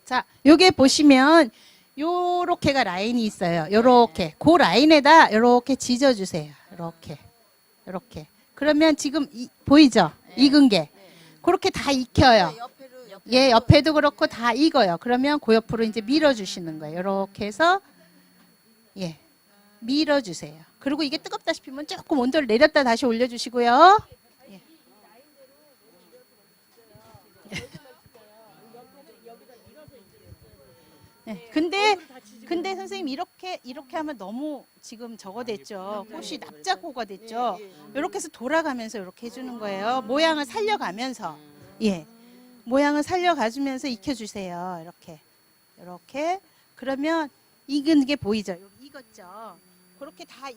자, 요게 보시면 요렇게가 라인이 있어요. 요렇게. 그 라인에다 요렇게 지져주세요. 요렇게. 요렇게. 그러면 지금 보이죠? 익은 게. 그렇게 다 익혀요. 예, 옆에도 그렇고 다 익어요. 그러면 그 옆으로 이제 밀어주시는 거예요. 이렇게 해서 예, 밀어주세요. 그리고 이게 뜨겁다 싶으면 조금 온도를 내렸다 다시 올려주시고요. 예. 네, 근데 선생님 이렇게 하면 너무 지금 저거 됐죠. 꽃이 납작고가 됐죠. 이렇게 해서 돌아가면서 이렇게 해주는 거예요. 모양을 살려가면서 예, 모양을 살려가주면서 익혀주세요. 이렇게 그러면 익은 게 보이죠. 여기 익었죠. 그렇게 다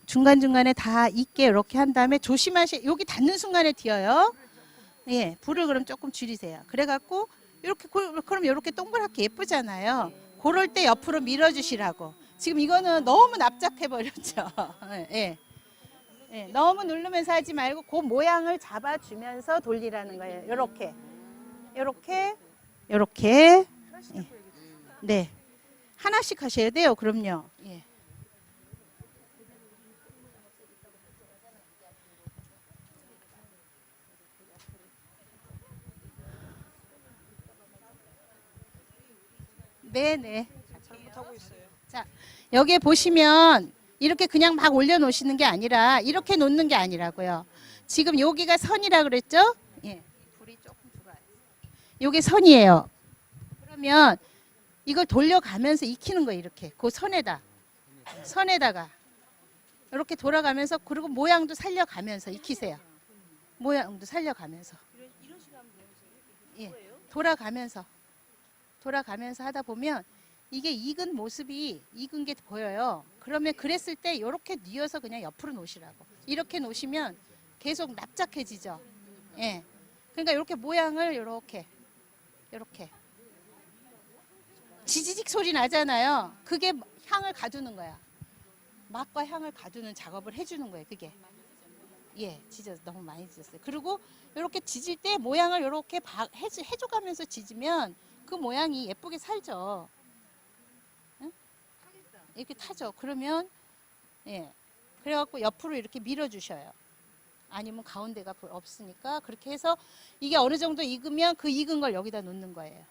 중간 중간에 다 익게 이렇게 한 다음에 여기 닿는 순간에 튀어요. 예, 불을 그럼 조금 줄이세요. 그래갖고 이렇게 그럼 이렇게 동그랗게 예쁘잖아요. 그럴 때 옆으로 밀어주시라고. 지금 이거는 너무 납작해 버렸죠. 예. 예, 너무 누르면서 하지 말고 그 모양을 잡아주면서 돌리라는 거예요. 이렇게. 예. 네, 하나씩 하셔야 돼요. 그럼요. 예. 네네. 잘못하고 있어요. 자, 여기에 보시면 이렇게 그냥 막 올려놓으시는 게 아니라 이렇게 놓는 게 아니라고요. 지금 여기가 선이라 그랬죠? 예. 불이 조금 들어와요. 여기 선이에요. 그러면 이걸 돌려가면서 익히는 거예요. 이렇게 그 선에다가 이렇게 돌아가면서 그리고 모양도 살려가면서 익히세요. 모양도 살려가면서. 예. 돌아가면서 하다 보면 이게 익은 모습이 익은 게 보여요. 그러면 그랬을 때 이렇게 뉘어서 그냥 옆으로 놓으시라고. 이렇게 놓으시면 계속 납작해지죠. 예. 그러니까 이렇게 모양을 이렇게 지지직 소리 나잖아요. 그게 향을 가두는 거야. 맛과 향을 가두는 작업을 해주는 거예요. 그게. 예, 너무 많이 지졌어요. 그리고 이렇게 지질 때 모양을 이렇게 해줘가면서 지지면 그 모양이 예쁘게 살죠. 응? 이렇게 타죠. 그러면 예, 그래갖고 옆으로 이렇게 밀어주셔요. 아니면 가운데가 없으니까 그렇게 해서 이게 어느 정도 익으면 그 익은 걸 여기다 놓는 거예요.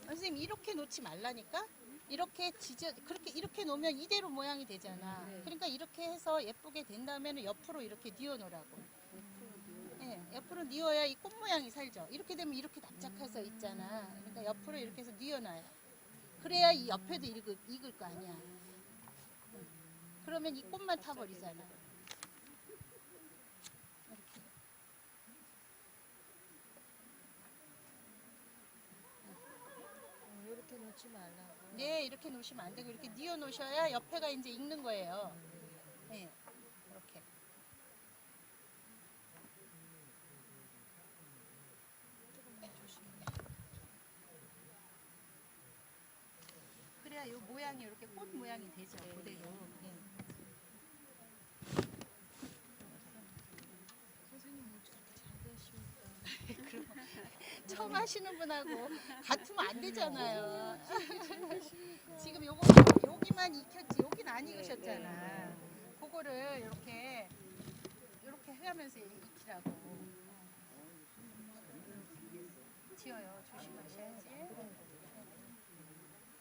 선생님 이렇게 놓지 말라니까. 이렇게 놓으면 이대로 모양이 되잖아. 그러니까 이렇게 해서 예쁘게 된 다음에는 옆으로 이렇게 뉘어 놓으라고. 예, 옆으로 뉘어야 이 꽃 모양이 살죠. 이렇게 되면 이렇게 납작해서 있잖아. 그러니까 옆으로 이렇게 해서 뉘어놔요. 그래야 이 옆에도 익을 거 아니야. 그러면 이 꽃만 타버리잖아. 이렇게 놓지 말라고. 네, 이렇게 놓으시면 안 되고 이렇게 뉘어 놓으셔야 옆에가 이제 익는 거예요. 네, 이렇게. 그래야 이 모양이 이렇게 꽃 모양이 되죠. 그대로. 네. 처음 하시는 분하고 같으면 안 되잖아요. 지금 요거 여기만 익혔지 여긴 안 익으셨잖아. 그거를 이렇게 해가면서 익히라고. 지어요. 조심하셔야지.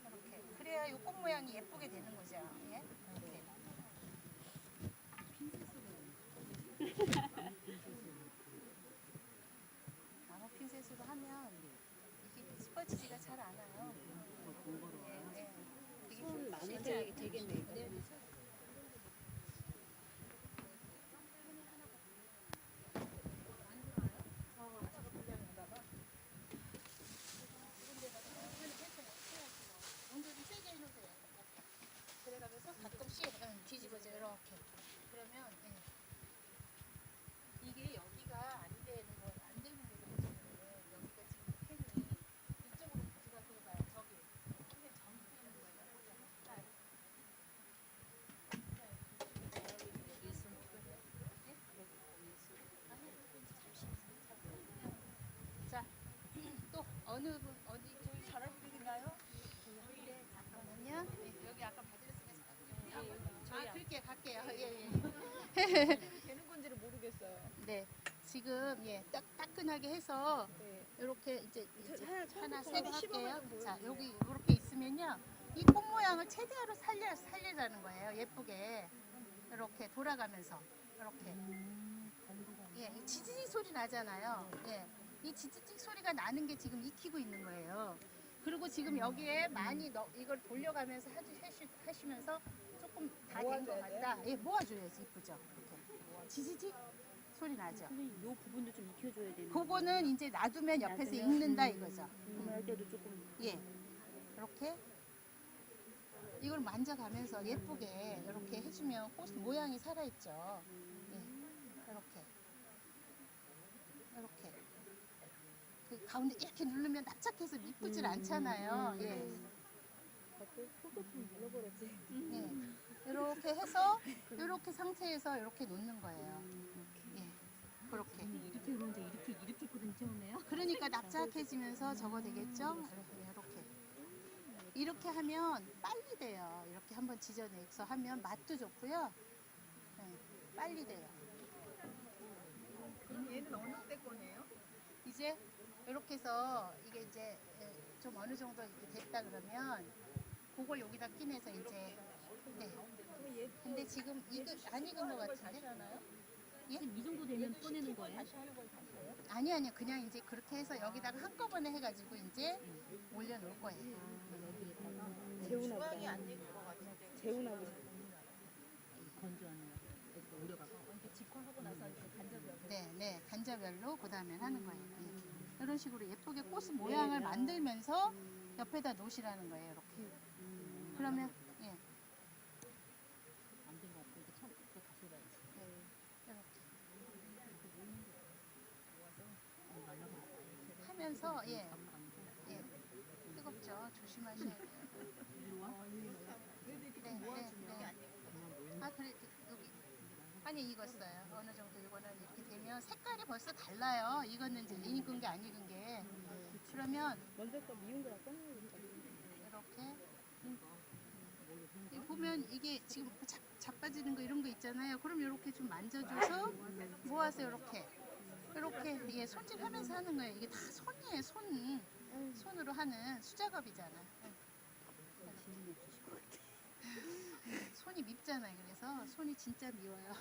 이렇게 그래야 요 꽃 모양이 예쁘게 되는 거죠. 예? 이렇게. 나무 핀셋으로 하면 이게 스퍼지지가 잘 안 와요. 네, 네. 되게 손 많이 진짜 되겠네요. 네. 온도를 세게 해놓으세요. 그래가면서 가끔씩 뒤집어져 이렇게. 그러면 이게 여기가 안 되는 거, 안 되는 데가 있어요. 여기가 지금 펜이 이쪽으로 가져가서 해봐요. 저기 펜에 점 뜨는 거예요. 자, 또 어느 분 어디 저희 잘하시는가요? 네, 잠깐만요. 네, 여기 아까 받으셨으면 아, 그렇게 갈게요. 예, 예. 되는 건지를 모르겠어요. 네, 지금 따끈하게 해서 네. 이렇게 이제 하나 처음부터 셋 시범을 할게요. 좀 자, 보여주세요. 여기 이렇게 있으면요, 이 꽃 모양을 최대한 살리라는 거예요. 예쁘게 이렇게 돌아가면서 이렇게. 예, 이 지지직 소리 나잖아요. 예, 이 지지직 소리가 나는 게 지금 익히고 있는 거예요. 그리고 지금 여기에 많이 이걸 돌려가면서 하시면서 조금 다 된 것 같다. 예, 모아줘야지 이쁘죠. 이렇게 지지직 소리 나죠. 선생님, 요 부분도 좀 익혀줘야 되는. 그거는 이제 놔두면 옆에서 놔두면? 익는다 이거죠. 할 때도 조금. 예, 이렇게 이걸 만져가면서 예쁘게 이렇게 해주면 꽃 모양이 살아있죠. 예, 이렇게 그 가운데 이렇게 누르면 납작해서 이쁘질 않잖아요. 예, 속도 좀 눌러버렸지. 예, 이렇게 해서 이렇게 상태에서 이렇게 놓는 거예요. 예, 그렇게. 이렇게 그런데 이렇게 거든 처음에요? 그러니까 납작해지면서 저거 되겠죠? 이렇게 하면 빨리 돼요. 이렇게 한번 지져내서 하면 맛도 좋고요. 네, 빨리 돼요. 그럼 얘는 어느 때 거네요? 이제 이렇게 해서 이게 이제 좀 어느 정도 이렇게 됐다 그러면 그걸 여기다 끼내서 이제 네. 근데 지금 이거 안 익은 것 같은데? 예? 이 정도 되면 꺼내는 거예요? 아니요. 그냥 이제 그렇게 해서 여기다가 한꺼번에 해가지고 이제 올려놓을 거예요. 재우나 중앙이 보다. 안 익은 것 같은데. 재우나 보다. 건조하는 거. 우려가서. 이렇게 직화하고 나서 이렇게 간접이어서. 네, 간자별로 그 다음에 하는 거예요. 예. 이런 식으로 예쁘게 꽃 모양을 만들면서 옆에다 놓으시라는 거예요. 이렇게. 그러면 예, 안 된 거 같고, 이렇게 처음부터 다시 해봐야지. 이렇게 하면서 예, 뜨겁죠. 조심하셔야 돼요. 네. 아 그래 여기 아니 익었어요. 어느 정도 이거는 이렇게 되면 색깔이 벌써 달라요. 이거는 이제 익은 게 안 익은 게. 그러면 먼저 거 미운 거랑 꺼내야겠다. 이렇게 보면 이게 지금 자빠지는 거 이런 거 있잖아요. 그럼 이렇게 좀 만져줘서 모아서 이렇게 예, 손질하면서 하는 거예요. 이게 다 손이에요. 손으로 하는 수작업이잖아. 손이 밉잖아요. 그래서 손이 진짜 미워요.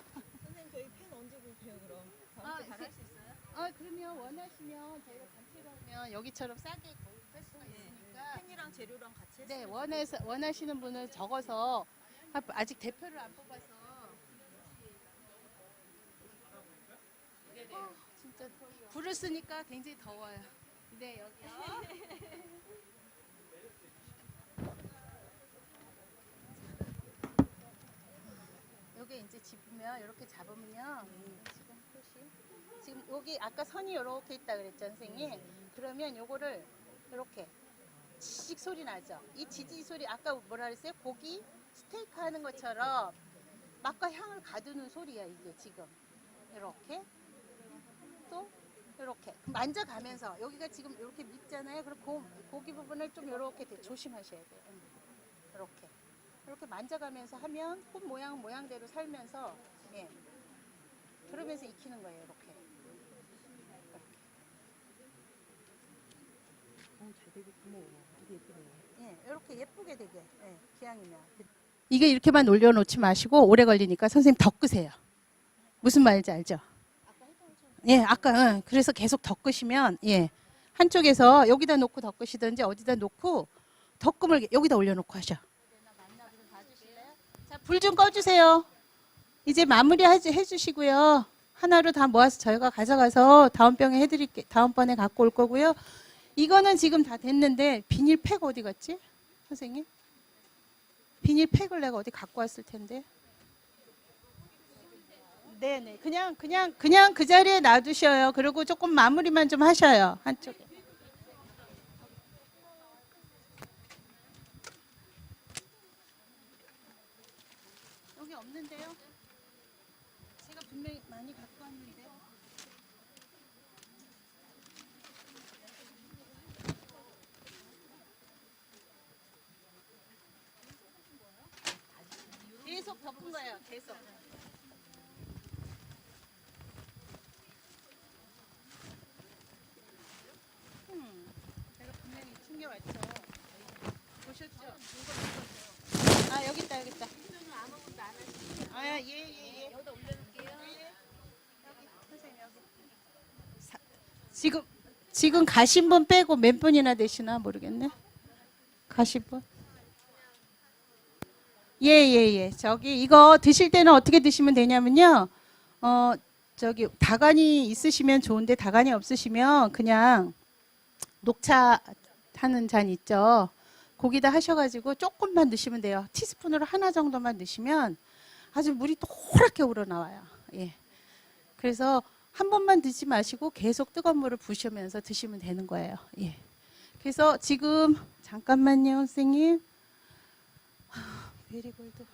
선생님 저희 펜 언제 볼게요 그럼? 아, 다음 주에 잘할 수 있어요? 그러면 원하시면 저희가 단체로 하면 여기처럼 싸게 구입할 수가 있으니까. 펜이랑 재료랑 같이 네, 했어요. 원하시는 분은 적어서 아직 대표를 안 뽑아서. 진짜 불을 쓰니까 굉장히 더워요. 네, 여기요. 집으면 이렇게 잡으면요. 지금 여기 아까 선이 이렇게 있다 그랬죠, 선생님. 그러면 요거를 이렇게 지직 소리 나죠. 이 지직 소리 아까 뭐라 그랬어요? 고기 스테이크 하는 것처럼 맛과 향을 가두는 소리야 이게 지금. 이렇게 또 이렇게 만져가면서 여기가 지금 이렇게 밉잖아요. 그리고 고기 부분을 좀 이렇게 조심하셔야 돼요. 이렇게 만져가면서 하면 꽃 모양대로 살면서 예. 그러면서 익히는 거예요. 이렇게. 잘 되겠구나. 되게 예쁘네요. 예, 이렇게 예쁘게 되게. 예, 기왕이면. 이게 이렇게만 올려놓지 마시고 오래 걸리니까 선생님 덮으세요. 무슨 말인지 알죠? 예, 아까 그래서 계속 덮으시면 예, 한쪽에서 여기다 놓고 덮으시든지 어디다 놓고 덮음을 여기다 올려놓고 하셔. 자, 불 좀 꺼주세요. 이제 마무리 해주시고요. 하나로 다 모아서 저희가 가져가서 다음번에 갖고 올 거고요. 이거는 지금 다 됐는데 비닐팩 어디 갔지? 선생님? 비닐팩을 내가 어디 갖고 왔을 텐데. 네네. 그냥 그 자리에 놔두셔요. 그리고 조금 마무리만 좀 하셔요. 한쪽에. 여기 없는데요? 제가 분명히 많이 갖고 왔는데. 계속 덮은 거예요. 계속. 제가 분명히 챙겨왔죠. 보셨죠? 아 여기 있다. 아무것도 안 하시고 아 예. 여기다 올려놓을게요. 여기 선생님 여기. 지금 가신 분 빼고 몇 분이나 되시나 모르겠네. 가신 분. 예. 저기 이거 드실 때는 어떻게 드시면 되냐면요. 저기 다간이 있으시면 좋은데 다간이 없으시면 그냥 녹차 하는 잔 있죠. 거기다 하셔가지고 조금만 넣으시면 돼요. 티스푼으로 하나 정도만 넣으시면 아주 물이 노랗게 우러나와요. 예. 그래서 한 번만 드지 마시고 계속 뜨거운 물을 부으시면서 드시면 되는 거예요. 예. 그래서 지금 잠깐만요, 선생님. 메리골드.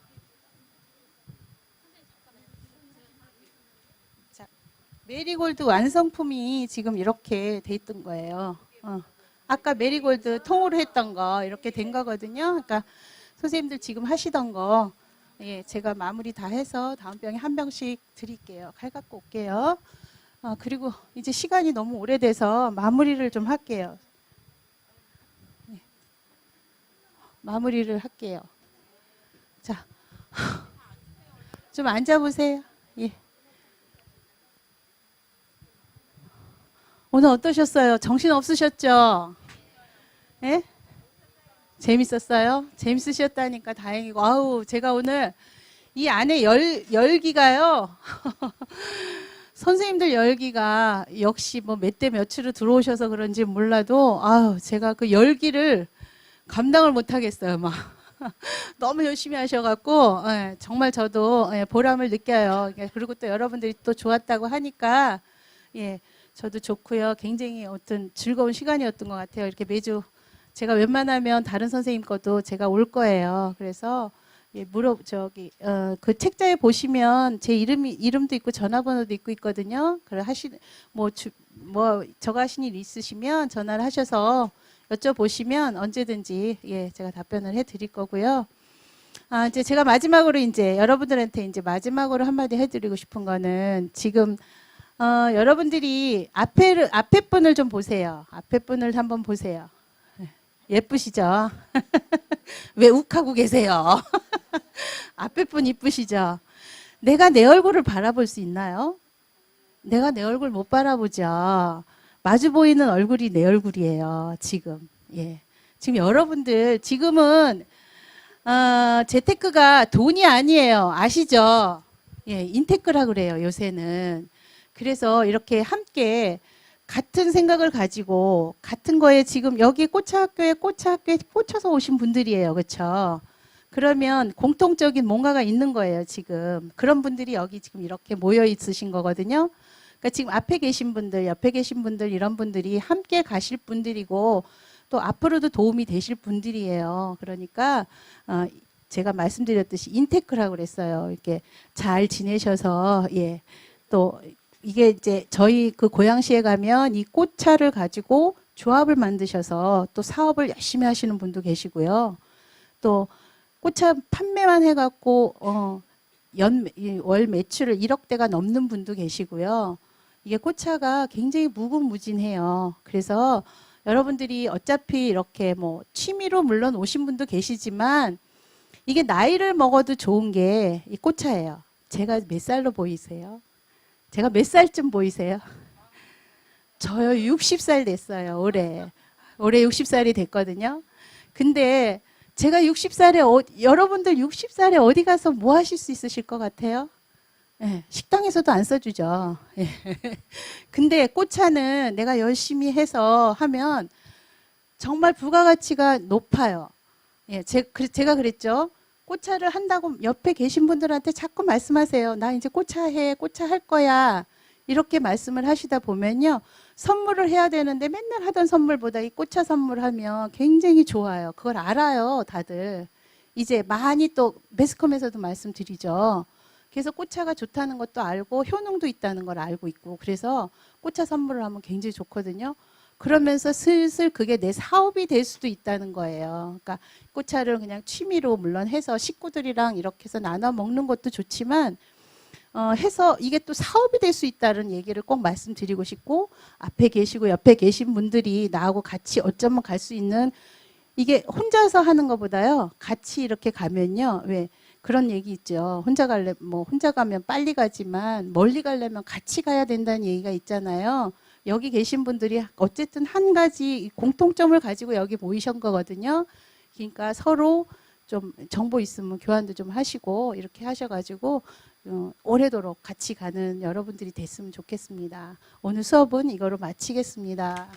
자, 메리골드 완성품이 지금 이렇게 돼 있던 거예요. 아까 메리골드 통으로 했던 거 이렇게 된 거거든요. 그러니까 선생님들 지금 하시던 거 예, 제가 마무리 다 해서 다음 병에 한 병씩 드릴게요. 칼 갖고 올게요. 그리고 이제 시간이 너무 오래돼서 마무리를 좀 할게요. 예. 마무리를 할게요. 자, 좀 앉아보세요. 예. 오늘 어떠셨어요? 정신 없으셨죠? 예? 재밌었어요? 재밌으셨다니까 다행이고. 아우, 제가 오늘 이 안에 열기가요. 선생님들 열기가 역시 뭐 몇 대 몇으로 들어오셔서 그런지 몰라도 아우, 제가 그 열기를 감당을 못 하겠어요. 막. 너무 열심히 하셔갖고 예, 정말 저도 예, 보람을 느껴요. 그리고 또 여러분들이 또 좋았다고 하니까 예, 저도 좋고요. 굉장히 어떤 즐거운 시간이었던 것 같아요. 이렇게 매주 제가 웬만하면 다른 선생님 것도 제가 올 거예요. 그래서 예, 그 책자에 보시면 제 이름도 있고 전화번호도 있거든요. 그래 뭐 저거 하신 일 있으시면 전화를 하셔서 여쭤보시면 언제든지 예, 제가 답변을 해드릴 거고요. 이제 제가 마지막으로 이제 여러분들한테 이제 마지막으로 한마디 해드리고 싶은 거는 지금 여러분들이 앞에 분을 좀 보세요. 앞에 분을 한번 보세요. 예쁘시죠? 왜 욱하고 계세요? 앞에 분 이쁘시죠? 내가 내 얼굴을 바라볼 수 있나요? 내가 내 얼굴 못 바라보죠. 마주 보이는 얼굴이 내 얼굴이에요. 지금. 예. 지금 여러분들 지금은 재테크가 돈이 아니에요. 아시죠? 예, 인테크라 그래요. 요새는. 그래서 이렇게 함께 같은 생각을 가지고 같은 거에 지금 여기 꽃차학교에 꽂혀서 오신 분들이에요. 그렇죠? 그러면 공통적인 뭔가가 있는 거예요, 지금. 그런 분들이 여기 지금 이렇게 모여 있으신 거거든요. 그러니까 지금 앞에 계신 분들, 옆에 계신 분들, 이런 분들이 함께 가실 분들이고 또 앞으로도 도움이 되실 분들이에요. 그러니까 제가 말씀드렸듯이 인테크라고 그랬어요. 이렇게 잘 지내셔서 예. 또 이게 이제 저희 그 고양시에 가면 이 꽃차를 가지고 조합을 만드셔서 또 사업을 열심히 하시는 분도 계시고요. 또 꽃차 판매만 해갖고 월 매출을 1억대가 넘는 분도 계시고요. 이게 꽃차가 굉장히 무궁무진해요. 그래서 여러분들이 어차피 이렇게 뭐 취미로 물론 오신 분도 계시지만 이게 나이를 먹어도 좋은 게 이 꽃차예요. 제가 몇 살로 보이세요? 제가 몇 살쯤 보이세요? 저요 60살 됐어요. 올해 60살이 됐거든요. 근데 제가 60살에 여러분들 60살에 어디 가서 뭐 하실 수 있으실 것 같아요? 예, 식당에서도 안 써주죠. 예. 근데 꽃차는 내가 열심히 해서 하면 정말 부가가치가 높아요. 예, 제가 그랬죠. 꽃차를 한다고 옆에 계신 분들한테 자꾸 말씀하세요. 나 이제 꽃차 해, 꽃차 할 거야. 이렇게 말씀을 하시다 보면요. 선물을 해야 되는데 맨날 하던 선물보다 이 꽃차 선물하면 굉장히 좋아요. 그걸 알아요, 다들. 이제 많이 또 매스컴에서도 말씀드리죠. 그래서 꽃차가 좋다는 것도 알고 효능도 있다는 걸 알고 있고 그래서 꽃차 선물을 하면 굉장히 좋거든요. 그러면서 슬슬 그게 내 사업이 될 수도 있다는 거예요. 그러니까 꽃차를 그냥 취미로 물론 해서 식구들이랑 이렇게 해서 나눠 먹는 것도 좋지만 해서 이게 또 사업이 될 수 있다는 얘기를 꼭 말씀드리고 싶고 앞에 계시고 옆에 계신 분들이 나하고 같이 어쩌면 갈 수 있는 이게 혼자서 하는 것보다요. 같이 이렇게 가면요. 왜 그런 얘기 있죠. 혼자 가면 빨리 가지만 멀리 가려면 같이 가야 된다는 얘기가 있잖아요. 여기 계신 분들이 어쨌든 한 가지 공통점을 가지고 여기 모이신 거거든요. 그러니까 서로 좀 정보 있으면 교환도 좀 하시고 이렇게 하셔가지고 오래도록 같이 가는 여러분들이 됐으면 좋겠습니다. 오늘 수업은 이거로 마치겠습니다.